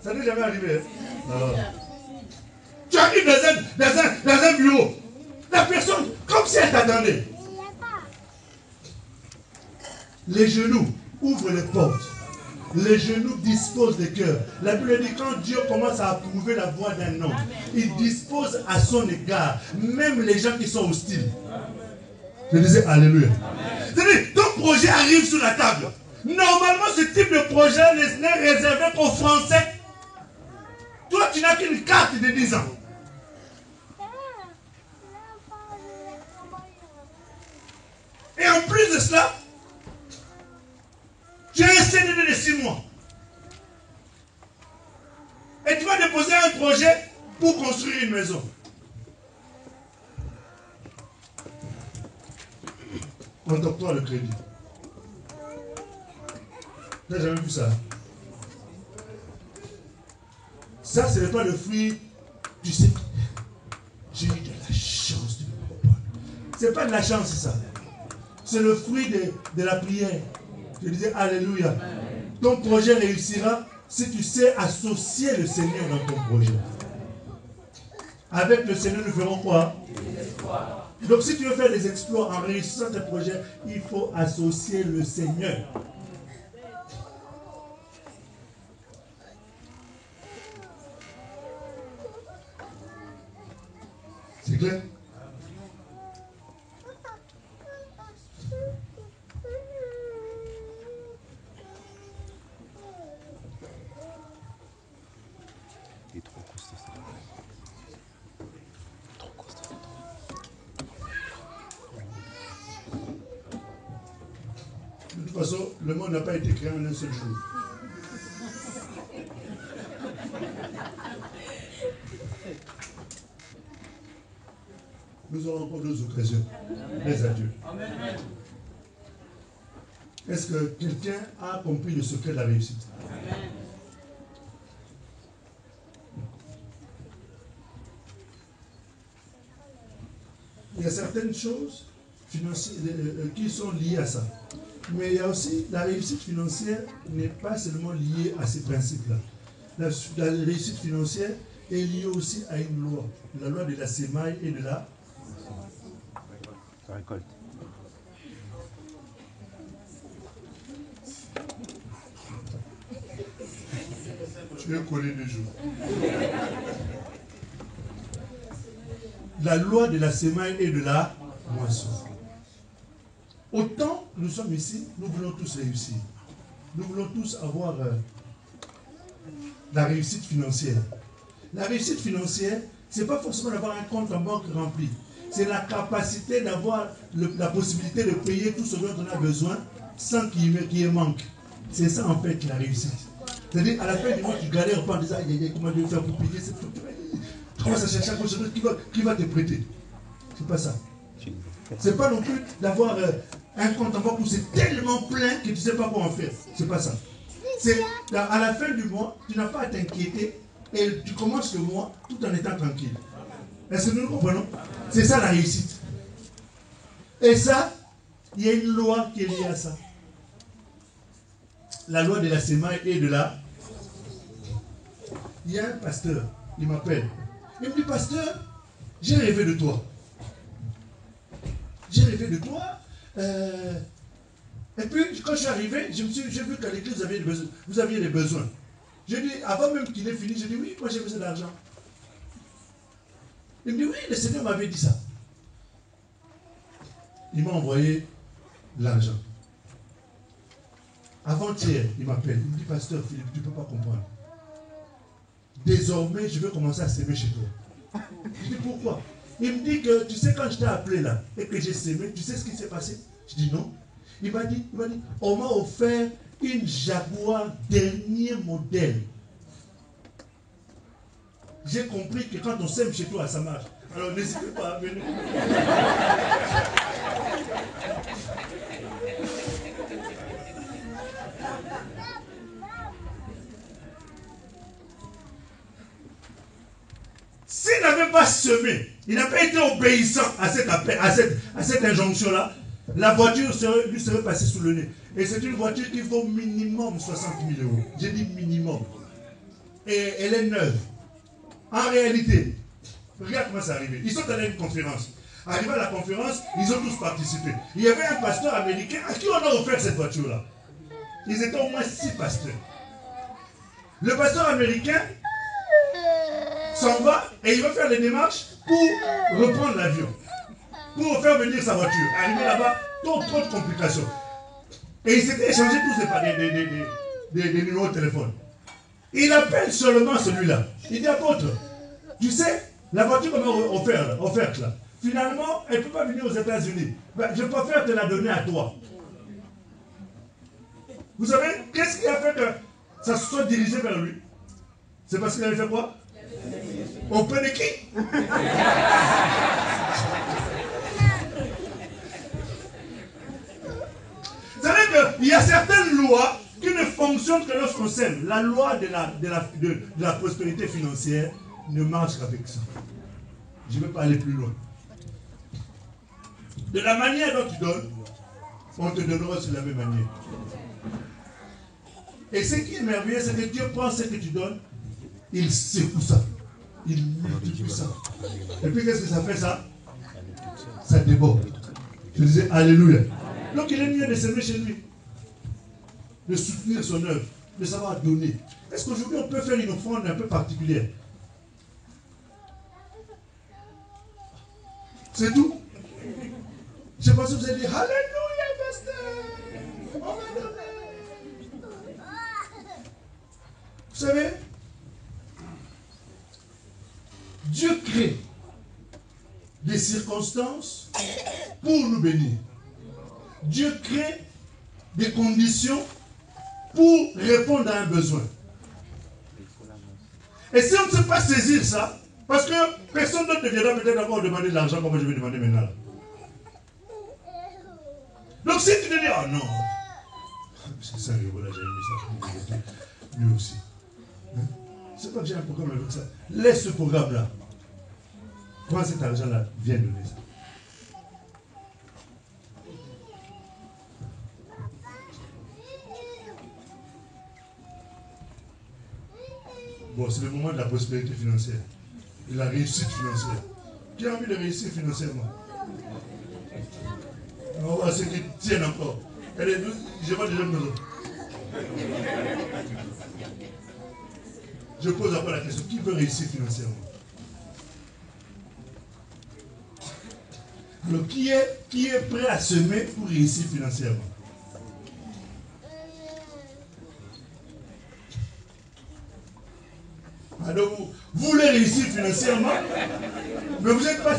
Ça t'est jamais arrivé. Hein? Tu arrives dans un bureau. La personne, comme si elle t'attendait. Les genoux ouvrent les portes. Les genoux disposent des cœurs. La Bible dit quand Dieu commence à approuver la voix d'un homme, il dispose à son égard, même les gens qui sont hostiles. Je disais Alléluia. C'est-à-dire, ton projet arrive sur la table. Normalement, ce type de projet n'est réservé qu'aux Français. Toi, tu n'as qu'une carte de 10 ans. Et en plus de cela, tu as un CDD de 6 mois. Et tu vas déposer un projet pour construire une maison. On t'octroie le crédit. Tu n'as jamais vu ça. Ça, ce n'est pas le fruit. Tu sais, j'ai eu de la chance de me reprendre. Ce n'est pas de la chance, ça. C'est le fruit de la prière. Je disais Alléluia. Ton projet réussira si tu sais associer le Seigneur dans ton projet. Avec le Seigneur, nous ferons quoi? Donc si tu veux faire des exploits en réussissant tes projets, il faut associer le Seigneur. C'est clair? De toute façon, le monde n'a pas été créé en un seul jour. Nous aurons encore deux occasions. Les adieux. Est-ce que quelqu'un a compris le secret de la réussite? Il y a certaines choses financières qui sont liées à ça. Mais il y a aussi, la réussite financière n'est pas seulement liée à ces principes-là. La réussite financière est liée aussi à une loi. La loi de la sémaille et de la récolte. Je vais coller le jour. La loi de la sémaille et de la moisson. Autant nous sommes ici, nous voulons tous réussir. Nous voulons tous avoir la réussite financière. La réussite financière, ce n'est pas forcément d'avoir un compte en banque rempli. C'est la capacité d'avoir la possibilité de payer tout ce dont on a besoin sans qu'il y ait manque. C'est ça en fait la réussite. C'est-à-dire à la fin du mois, tu galères pas en disant comment je vais faire pour payer cette facture. Tu commences à chercher quelque chose qui va te prêter. C'est pas ça. C'est pas non plus d'avoir un compte en banque où c'est tellement plein que tu ne sais pas quoi en faire. C'est pas ça. C'est à la fin du mois, tu n'as pas à t'inquiéter et tu commences le mois tout en étant tranquille. Est-ce que nous comprenons? C'est ça la réussite. Et ça, il y a une loi qui est liée à ça. La loi de la sémaille et de la... Il y a un pasteur, il m'appelle. Il me dit, pasteur, j'ai rêvé de toi. J'ai rêvé de toi. Et puis, quand je suis arrivé, j'ai vu qu'à l'église, vous aviez des besoins. J'ai dit, avant même qu'il ait fini, j'ai dit, oui, moi j'ai besoin d'argent. Il me dit, oui, le Seigneur m'avait dit ça. Il m'a envoyé l'argent. Avant-hier, il m'appelle. Il me dit, pasteur Philippe, tu ne peux pas comprendre. Désormais, je veux commencer à s'aimer chez toi. Je dis, pourquoi? Il me dit que, tu sais, quand je t'ai appelé là, et que j'ai sémé, tu sais ce qui s'est passé? Je dis non. Il m'a dit, on m'a offert une Jaguar dernier modèle. J'ai compris que quand on sème chez toi, ça marche. Alors n'hésitez pas à venir. S'il n'avait pas semé, il n'a pas été obéissant à cette injonction-là, la voiture lui serait passée sous le nez. Et c'est une voiture qui vaut minimum 60 000 €. J'ai dit minimum. Et elle est neuve. En réalité, regarde comment c'est arrivé. Ils sont allés à une conférence. Arrivé à la conférence, ils ont tous participé. Il y avait un pasteur américain à qui on a offert cette voiture-là. ils étaient au moins 6 pasteurs. Le pasteur américain s'en va et il va faire les démarches pour reprendre l'avion, pour faire venir sa voiture. Arrivé là-bas, trop de complications. Et il s'était échangé tous des numéros de téléphone. Il appelle seulement celui-là. Il dit, apôtre, tu sais, la voiture qu'on m'a offerte là, finalement, elle ne peut pas venir aux États-Unis. Ben, je préfère te la donner à toi. Vous savez, qu'est-ce qui a fait que ça se soit dirigé vers lui? C'est parce qu'il avait fait quoi? Auprès de qui? Vous savez qu'il y a certaines lois qui ne fonctionnent que lorsqu'on s'aime. La loi de la prospérité financière ne marche qu'avec ça. Je ne vais pas aller plus loin. De la manière dont tu donnes, on te donnera sur la même manière. Et ce qui est merveilleux, c'est que Dieu prend ce que tu donnes, il secoue ça. Il multiplie ça. Et puis qu'est-ce que ça fait ça? Ça déborde. Je disais Alléluia. Donc il est mieux de s'aimer chez lui, de soutenir son œuvre, de savoir donner. Est-ce qu'aujourd'hui on peut faire une offrande un peu particulière? C'est tout. Je pense que vous allez dire Alléluia, pasteur. On va donner. Vous savez, Dieu crée des circonstances pour nous bénir. Dieu crée des conditions pour répondre à un besoin. Et si on ne sait pas saisir ça, parce que personne d'autre ne viendra peut-être encore demander de l'argent comme je vais demander maintenant. Donc si tu te dis, oh non, c'est ça, voilà, j'ai aimé ça, lui aussi. Hein? C'est pas que j'ai un programme avec ça. Laisse ce programme-là. Prends cet argent-là, viens donner ça. Bon, c'est le moment de la prospérité financière, de la réussite financière. Qui a envie de réussir financièrement? On va voir ceux qui tiennent encore. Je vois déjà nos autres. Je pose encore la question, qui veut réussir financièrement? Alors, qui est prêt à semer pour réussir financièrement? Alors, vous voulez réussir financièrement, mais vous n'êtes pas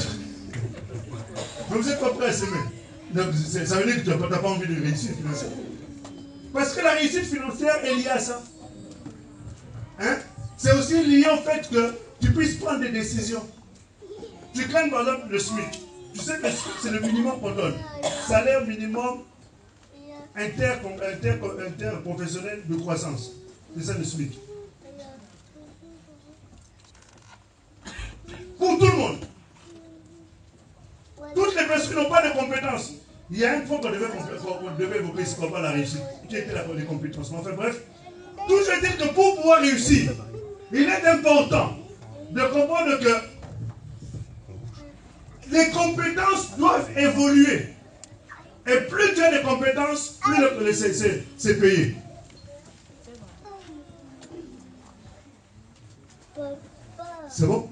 prêt à semer. Donc, ça veut dire que tu n'as pas envie de réussir financièrement. Parce que la réussite financière est liée à ça. Hein? C'est aussi lié au fait que tu puisses prendre des décisions. Tu gagnes par exemple le SMIC. Tu sais que c'est le minimum qu'on donne. Salaire minimum interprofessionnel de croissance. C'est ça le SMIC. Pour tout le monde. Toutes les personnes qui n'ont pas de compétences. Il y a une fois qu'on devait évoquer ce qu'on va la réussite. Qui était les compétences. Enfin bref. Tout je dis que pour pouvoir réussir, il est important de comprendre que les compétences doivent évoluer. Et plus tu as de compétences, plus c'est payé. C'est bon?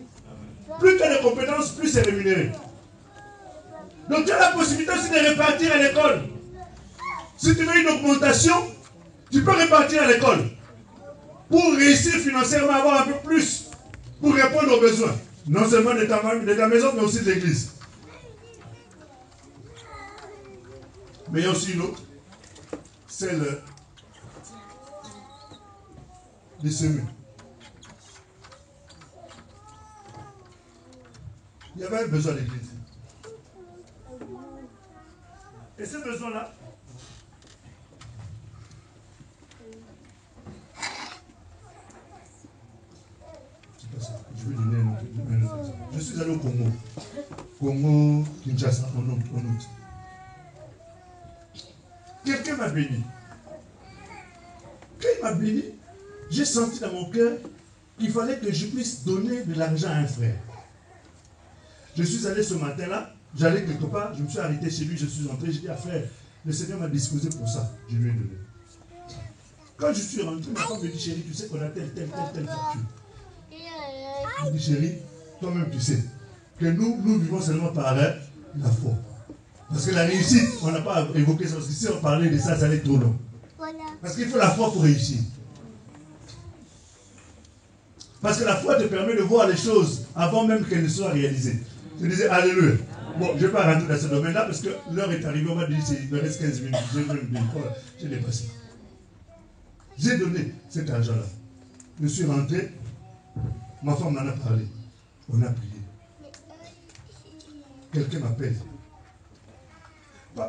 Plus tu as de compétences, plus c'est rémunéré. Donc tu as la possibilité aussi de répartir à l'école. Si tu veux une augmentation, tu peux répartir à l'école. Pour réussir financièrement, avoir un peu plus. Pour répondre aux besoins. Non seulement de ta maison, mais aussi de l'église. Mais il y a aussi une autre. Celle de semer. Il y avait un besoin d'église. Et ce besoin-là, je vais donner un autre exemple. Je suis allé au Congo. Congo, Kinshasa, en août. Quelqu'un m'a béni. Quand il m'a béni, j'ai senti dans mon cœur qu'il fallait que je puisse donner de l'argent à un frère. Je suis allé ce matin-là, j'allais quelque part, je me suis arrêté chez lui, je suis entré, j'ai dit à frère, le Seigneur m'a disposé pour ça, je lui ai donné. Quand je suis rentré, ma femme me dit, chérie, tu sais qu'on a telle facture. Je dis, chérie, toi-même tu sais que nous vivons seulement par la foi. Parce que la réussite, on n'a pas évoqué ça, parce que si on parlait de ça, ça allait trop long. Parce qu'il faut la foi pour réussir. Parce que la foi te permet de voir les choses avant même qu'elles ne soient réalisées. Je disais, alléluia. Bon, je ne vais pas rentrer dans ce domaine-là parce que l'heure est arrivée, on m'a dit, il me reste 15 minutes, j'ai dépassé. J'ai donné cet argent-là. Je suis rentré, ma femme m'en a parlé. On a prié. Quelqu'un m'appelle.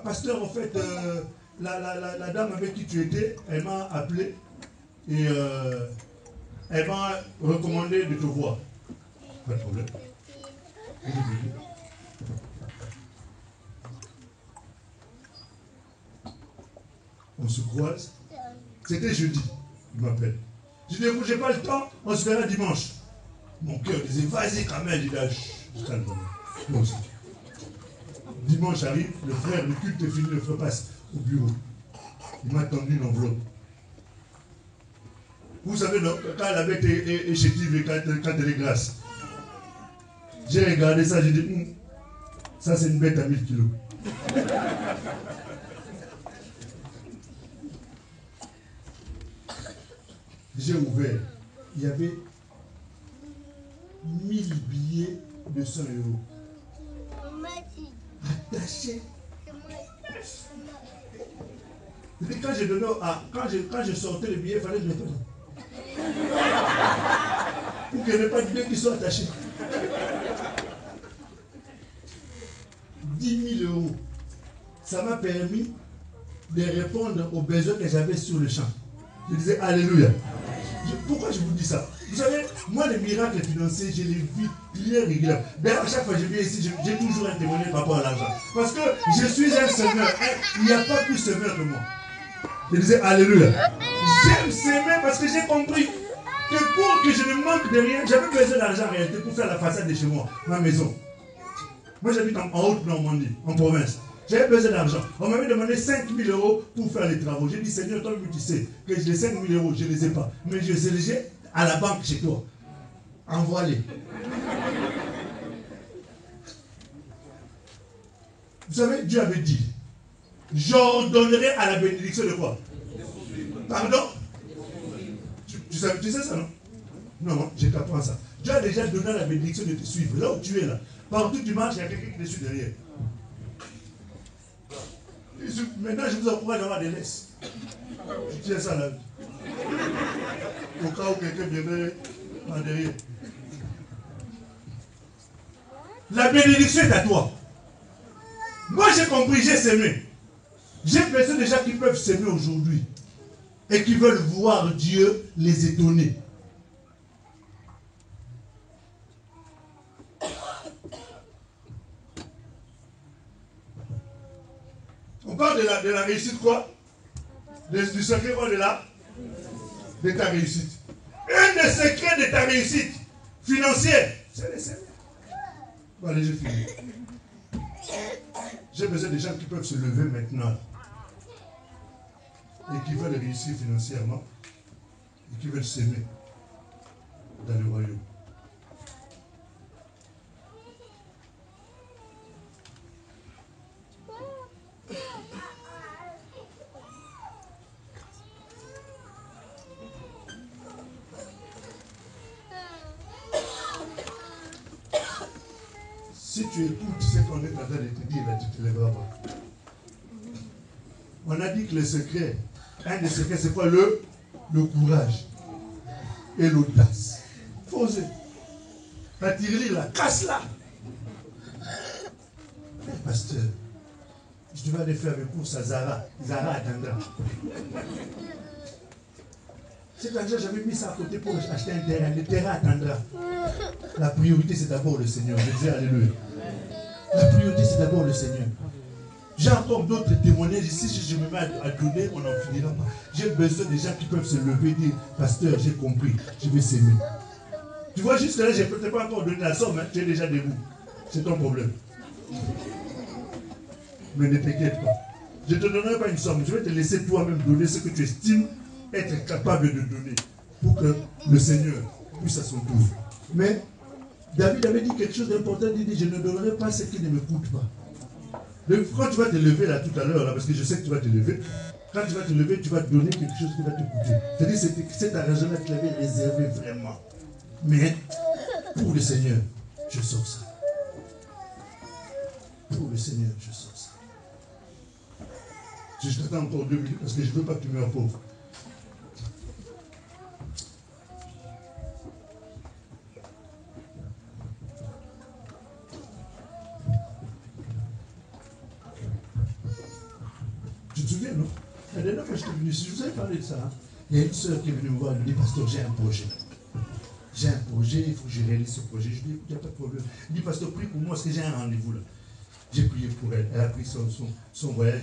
Pasteur, en fait, la dame avec qui tu étais, elle m'a appelé et elle m'a recommandé de te voir. Pas de problème. On se croise. C'était jeudi, il m'appelle. Je dis, écoute, j'ai pas le temps, on se verra dimanche. Mon cœur disait, vas-y quand même, il dit, calme-toi. Moi aussi. Dimanche arrive, le frère, le culte est fini, le frère passe au bureau. Il m'a tendu une enveloppe. Vous savez, quand la bête est chétive et quand elle est grasse. J'ai regardé ça, j'ai dit, ça c'est une bête à 1000 kilos. J'ai ouvert, il y avait 1000 billets de 100 euros. Attachés. Quand je donnais quand je sortais le billet, il fallait que je le donne. Pour qu'il n'y ait pas de billets qui soient attachés. 10 000 euros. Ça m'a permis de répondre aux besoins que j'avais sur le champ. Je disais alléluia. Pourquoi je vous dis ça? Vous savez, moi les miracles financiers, je les vis bien régulièrement. D'ailleurs, à chaque fois que je viens ici, j'ai toujours un témoignage par rapport à l'argent. Parce que je suis un semeur. Il n'y a pas plus semeur que moi. Je disais alléluia. J'aime s'aimer parce que j'ai compris que pour que je ne manque de rien, j'avais besoin d'argent en réalité pour faire la façade de chez moi, ma maison. Moi j'habite en Haute-Normandie, en province. J'avais besoin d'argent. On m'avait demandé 5 000 euros pour faire les travaux. J'ai dit, Seigneur, toi tu sais que les 5 000 euros, je ne les ai pas. Mais je les ai à la banque chez toi. Envoie-les. Vous savez, Dieu avait dit, j'ordonnerai à la bénédiction de quoi? Pardon? Tu sais ça, non? Non, je t'apprends ça. Dieu a déjà donné la bénédiction de te suivre. Là où tu es là, partout où tu marches, il y a quelqu'un qui te suit derrière. Maintenant, je vous encourage d'avoir des laisses. Je tiens ça là. Au cas où quelqu'un viendrait en derrière. La bénédiction est à toi. Moi, j'ai compris, j'ai semé. J'ai besoin de gens qui peuvent s'aimer aujourd'hui et qui veulent voir Dieu les étonner. On parle de la réussite quoi? Du secret quoi de ta réussite. Un des secrets de ta réussite financière, c'est les semer. Bon, allez, j'ai fini. J'ai besoin de gens qui peuvent se lever maintenant et qui veulent réussir financièrement et qui veulent s'aimer dans le royaume. Si tu écoutes ce qu'on est en train de te dire, là, tu ne te lèveras pas. On a dit que le secret, un des secrets, c'est quoi? Le courage et l'audace. Il faut oser. La tirerie là, casse-la. Pasteur, je devais aller faire mes courses à Zara. Zara attendra. Cet argent, j'avais mis ça à côté pour acheter un terrain. Le terrain attendra. La priorité, c'est d'abord le Seigneur. Je disais alléluia. La priorité, c'est d'abord le Seigneur. J'ai encore d'autres témoignages ici. Si je me mets à donner, on n'en finira pas. J'ai besoin de gens qui peuvent se lever et dire, pasteur, j'ai compris, je vais s'aimer. Tu vois, jusque là, je ne peux pas encore donner la somme. Hein. Tu es déjà debout. C'est ton problème. Mais ne t'inquiète pas. Je ne te donnerai pas une somme. Je vais te laisser toi-même donner ce que tu estimes être capable de donner pour que le Seigneur puisse à son tour. Mais David avait dit quelque chose d'important, il dit, je ne donnerai pas ce qui ne me coûte pas. Donc, quand tu vas te lever là tout à l'heure, parce que je sais que tu vas te lever, quand tu vas te lever, tu vas donner quelque chose qui va te coûter. C'est-à-dire que cet argent-là qu'il avait réservé vraiment. Mais pour le Seigneur, je sors ça. Pour le Seigneur, je sors ça. Je t'attends encore 2 minutes parce que je ne veux pas que tu meurs pauvre. Tu te souviens, non? La dernière fois que je suis venu, je vous avais parlé de ça. Hein? Il y a une soeur qui est venue me voir, elle me dit, pasteur, j'ai un projet. J'ai un projet, il faut que je réalise ce projet. Je lui dis, écoute, il n'y a pas de problème. Il dit, pasteur, prie pour moi parce que j'ai un rendez-vous là. J'ai prié pour elle. Elle a pris son voyage,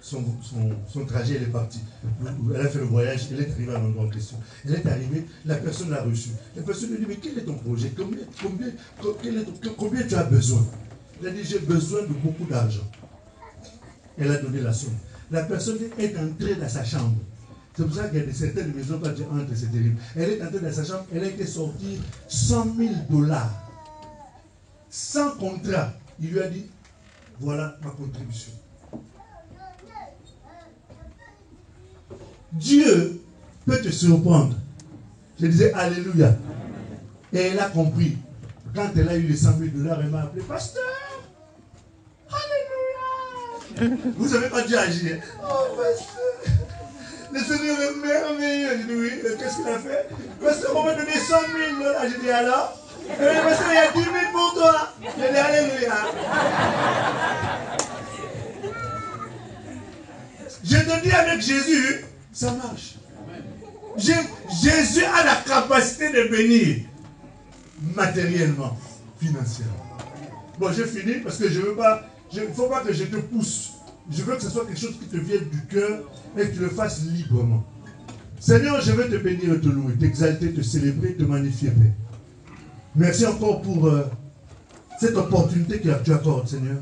son trajet, elle est partie. Elle a fait le voyage, elle est arrivée à l'endroit en question. Elle est arrivée, la personne l'a reçue. La personne lui dit, mais quel est ton projet? Combien tu as besoin? Elle a dit, j'ai besoin de beaucoup d'argent. Elle a donné la somme. La personne est entrée dans sa chambre. C'est pour ça qu'il y a certaines maisons, quand tu entres, c'est terrible. Elle est entrée dans sa chambre, elle a été sortie $100,000. Sans contrat. Il lui a dit, voilà ma contribution. Dieu peut te surprendre. Je disais, alléluia. Et elle a compris. Quand elle a eu les $100,000, elle m'a appelé, pasteur. Alléluia. Vous savez pas Dieu agir. Oh, pasteur. Le Seigneur est merveilleux. J'ai dit, oui. Qu'est-ce qu'il a fait? Pasteur, on m'a donné $100,000. J'ai dit, alors? Pasteur, il y a 10 000 pour toi. J'ai dit, alléluia. Je te dis, avec Jésus, ça marche. Jésus a la capacité de bénir matériellement, financièrement. Bon, j'ai fini parce que je veux pas, il ne faut pas que je te pousse. Je veux que ce soit quelque chose qui te vienne du cœur et que tu le fasses librement. Seigneur, je veux te bénir et te louer, t'exalter, te célébrer, te magnifier, Père. Merci encore pour cette opportunité que tu accordes, Seigneur,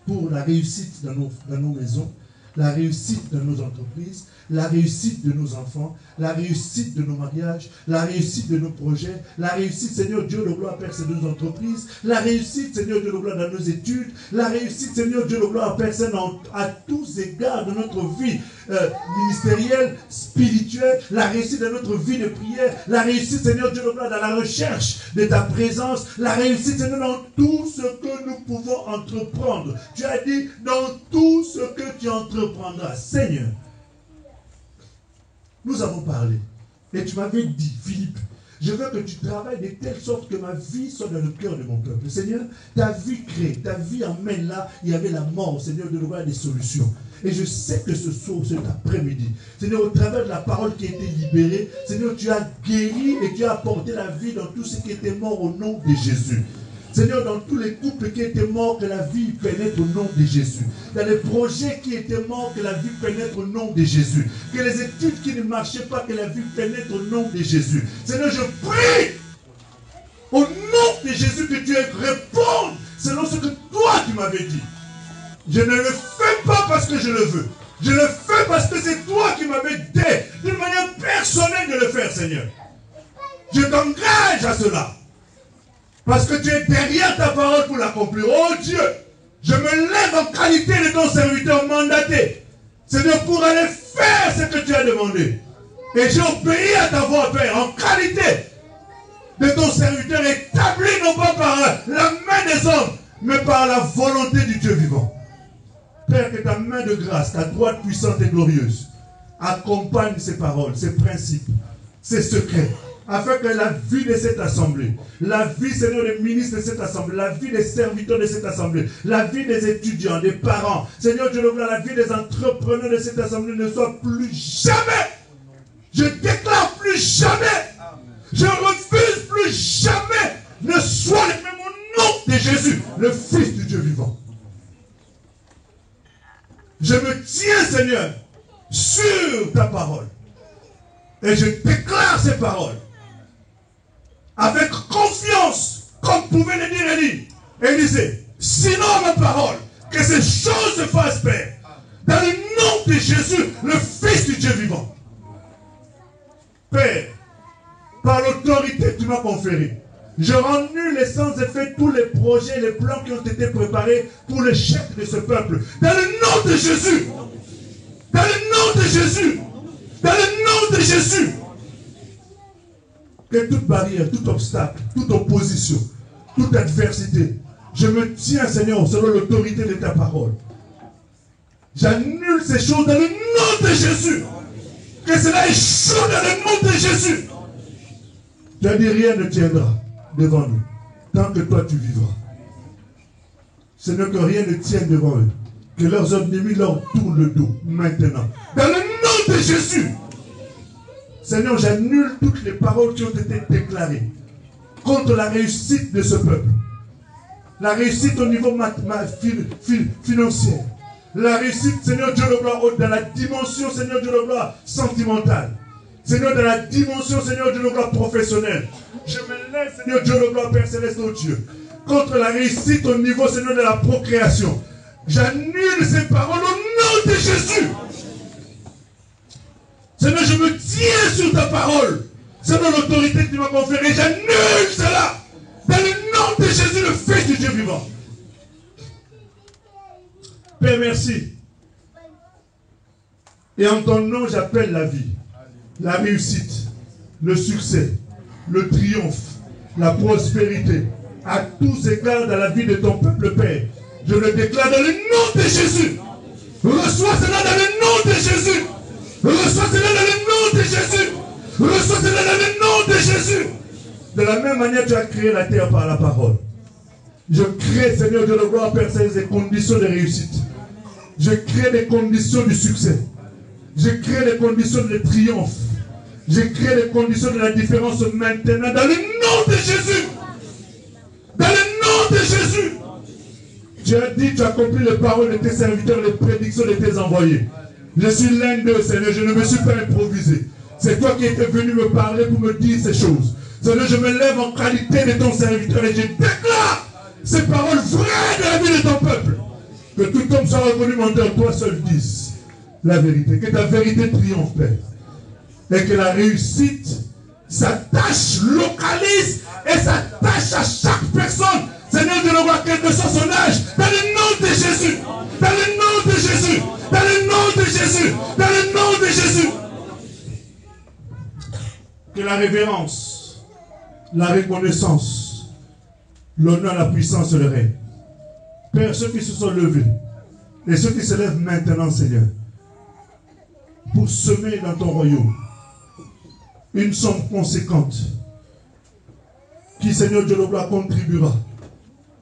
pour la réussite dans nos maisons, la réussite de nos entreprises, la réussite de nos enfants, la réussite de nos mariages, la réussite de nos projets, la réussite, Seigneur Dieu, le gloire, Père, c'est de nos entreprises, la réussite, Seigneur Dieu, le gloire, dans nos études, la réussite, Seigneur Dieu, le gloire, Père, c'est à tous égards de notre vie ministérielle, spirituelle, la réussite de notre vie de prière, la réussite, Seigneur Dieu, le gloire, dans la recherche de ta présence, la réussite, Seigneur, dans tout ce que nous pouvons entreprendre. Tu as dit, dans tout ce que tu entreprendras, Seigneur. Nous avons parlé. Et tu m'avais dit, Philippe, je veux que tu travailles de telle sorte que ma vie soit dans le cœur de mon peuple. Seigneur, ta vie crée, ta vie emmène là, il y avait la mort, Seigneur, de voir des solutions. Et je sais que ce soir, cet après-midi, Seigneur, au travers de la parole qui a été libérée, Seigneur, tu as guéri et tu as apporté la vie dans tout ce qui était mort au nom de Jésus. Seigneur, dans tous les couples qui étaient morts, que la vie pénètre au nom de Jésus. Dans les projets qui étaient morts, que la vie pénètre au nom de Jésus. Que les études qui ne marchaient pas, que la vie pénètre au nom de Jésus. Seigneur, je prie au nom de Jésus que tu répondes selon ce que toi tu m'avais dit. Je ne le fais pas parce que je le veux. Je le fais parce que c'est toi qui m'avais dit d'une manière personnelle de le faire, Seigneur. Je t'engage à cela. Parce que tu es derrière ta parole pour l'accomplir. Oh Dieu, je me lève en qualité de ton serviteur mandaté. Seigneur, pour aller faire ce que tu as demandé. Et j'ai obéi à ta voix, Père, en qualité de ton serviteur établi non pas par la main des hommes, mais par la volonté du Dieu vivant. Père, que ta main de grâce, ta droite puissante et glorieuse, accompagne ces paroles, ces principes, ces secrets, afin que la vie de cette assemblée, la vie, Seigneur, des ministres de cette assemblée, la vie des serviteurs de cette assemblée, la vie des étudiants, des parents, Seigneur Dieu, la vie des entrepreneurs de cette assemblée ne soit plus jamais, je déclare plus jamais, je refuse plus jamais, ne soit le même au nom de Jésus, le Fils du Dieu vivant. Je me tiens, Seigneur, sur ta parole. Et je déclare ces paroles avec confiance, comme pouvait le dire Élie. Élisée, sinon ma parole, que ces choses se fassent, Père. Dans le nom de Jésus, le Fils du Dieu vivant. Père, par l'autorité que tu m'as conférée, je rends nul et sans effet tous les projets, les plans qui ont été préparés pour l'échec de ce peuple. Dans le nom de Jésus. Dans le nom de Jésus. Dans le nom de Jésus. Que toute barrière, tout obstacle, toute opposition, toute adversité, je me tiens, Seigneur, selon l'autorité de ta parole. J'annule ces choses dans le nom de Jésus. Que cela échoue dans le nom de Jésus. Tu as dit rien ne tiendra devant nous, tant que toi tu vivras. Seigneur, que rien ne tienne devant eux. Que leurs ennemis leur tournent le dos, maintenant. Dans le nom de Jésus. Seigneur, j'annule toutes les paroles qui ont été déclarées contre la réussite de ce peuple. La réussite au niveau financier. La réussite, Seigneur Dieu de gloire, dans la dimension, Seigneur Dieu de gloire, sentimentale. Seigneur, dans la dimension, Seigneur Dieu de gloire, professionnelle. Je me lève, Seigneur Dieu de gloire, Père Céleste, oh Dieu, contre la réussite au niveau, Seigneur, de la procréation. J'annule ces paroles au nom de Jésus. Seigneur, je me tiens sur ta parole. Selon l'autorité que tu m'as conférée, j'annule cela. Dans le nom de Jésus, le Fils du Dieu vivant. Père, merci. Et en ton nom, j'appelle la vie, la réussite, le succès, le triomphe, la prospérité, à tous égards dans la vie de ton peuple, Père. Je le déclare dans le nom de Jésus. Reçois cela dans le nom de Jésus. Reçois cela dans le nom de Jésus. Reçois cela dans le nom de Jésus. De la même manière, tu as créé la terre par la parole. Je crée, Seigneur Dieu de gloire, Père Céleste, des conditions de réussite. Je crée des conditions du succès. Je crée des conditions de triomphe. Je crée des conditions de la différence maintenant dans le nom de Jésus. Dans le nom de Jésus. Tu as dit, tu as accompli les paroles de tes serviteurs, les prédictions de tes envoyés. Je suis l'un d'eux, Seigneur, je ne me suis pas improvisé. C'est toi qui étais venu me parler pour me dire ces choses. Seigneur, je me lève en qualité de ton serviteur et je déclare ces paroles vraies de la vie de ton peuple. Que tout homme soit reconnu menteur, toi seul dis la vérité. Que ta vérité triomphe, Père. Et que la réussite s'attache, localise et s'attache à chaque personne. Seigneur, de le voir quel que soit son âge. Dans le nom de Jésus. Dans le nom de Jésus. Dans le nom de Jésus. Dans le nom de Jésus. Que la révérence, la reconnaissance, l'honneur, la puissance le règne. Père, ceux qui se sont levés et ceux qui se lèvent maintenant, Seigneur, pour semer dans ton royaume une somme conséquente qui, Seigneur Dieu de gloire, contribuera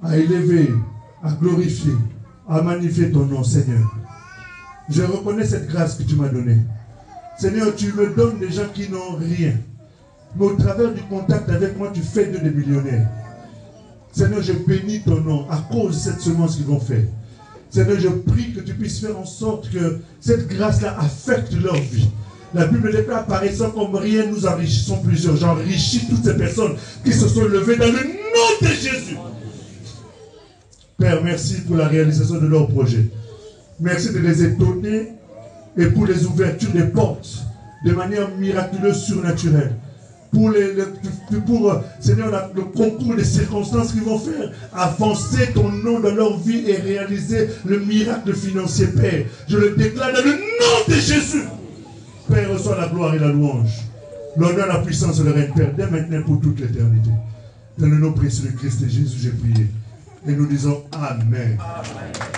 à élever, à glorifier, à magnifier ton nom, Seigneur. Je reconnais cette grâce que tu m'as donnée. Seigneur, tu me donnes des gens qui n'ont rien. Mais au travers du contact avec moi, tu fais d'eux des millionnaires. Seigneur, je bénis ton nom à cause de cette semence qu'ils vont faire. Seigneur, je prie que tu puisses faire en sorte que cette grâce-là affecte leur vie. La Bible déclare, paraissant comme rien, nous enrichissons plusieurs. J'enrichis toutes ces personnes qui se sont levées dans le nom de Jésus. Père, merci pour la réalisation de leurs projets. Merci de les étonner et pour les ouvertures des portes de manière miraculeuse, surnaturelle. Seigneur, le concours des circonstances qui vont faire avancer ton nom dans leur vie et réaliser le miracle financier, Père. Je le déclare dans le nom de Jésus. Père, reçois la gloire et la louange. L'honneur, la puissance et le règne, Père, dès maintenant pour toute l'éternité. Dans le nom précieux de Christ et Jésus, j'ai prié. Et nous disons Amen. Amen.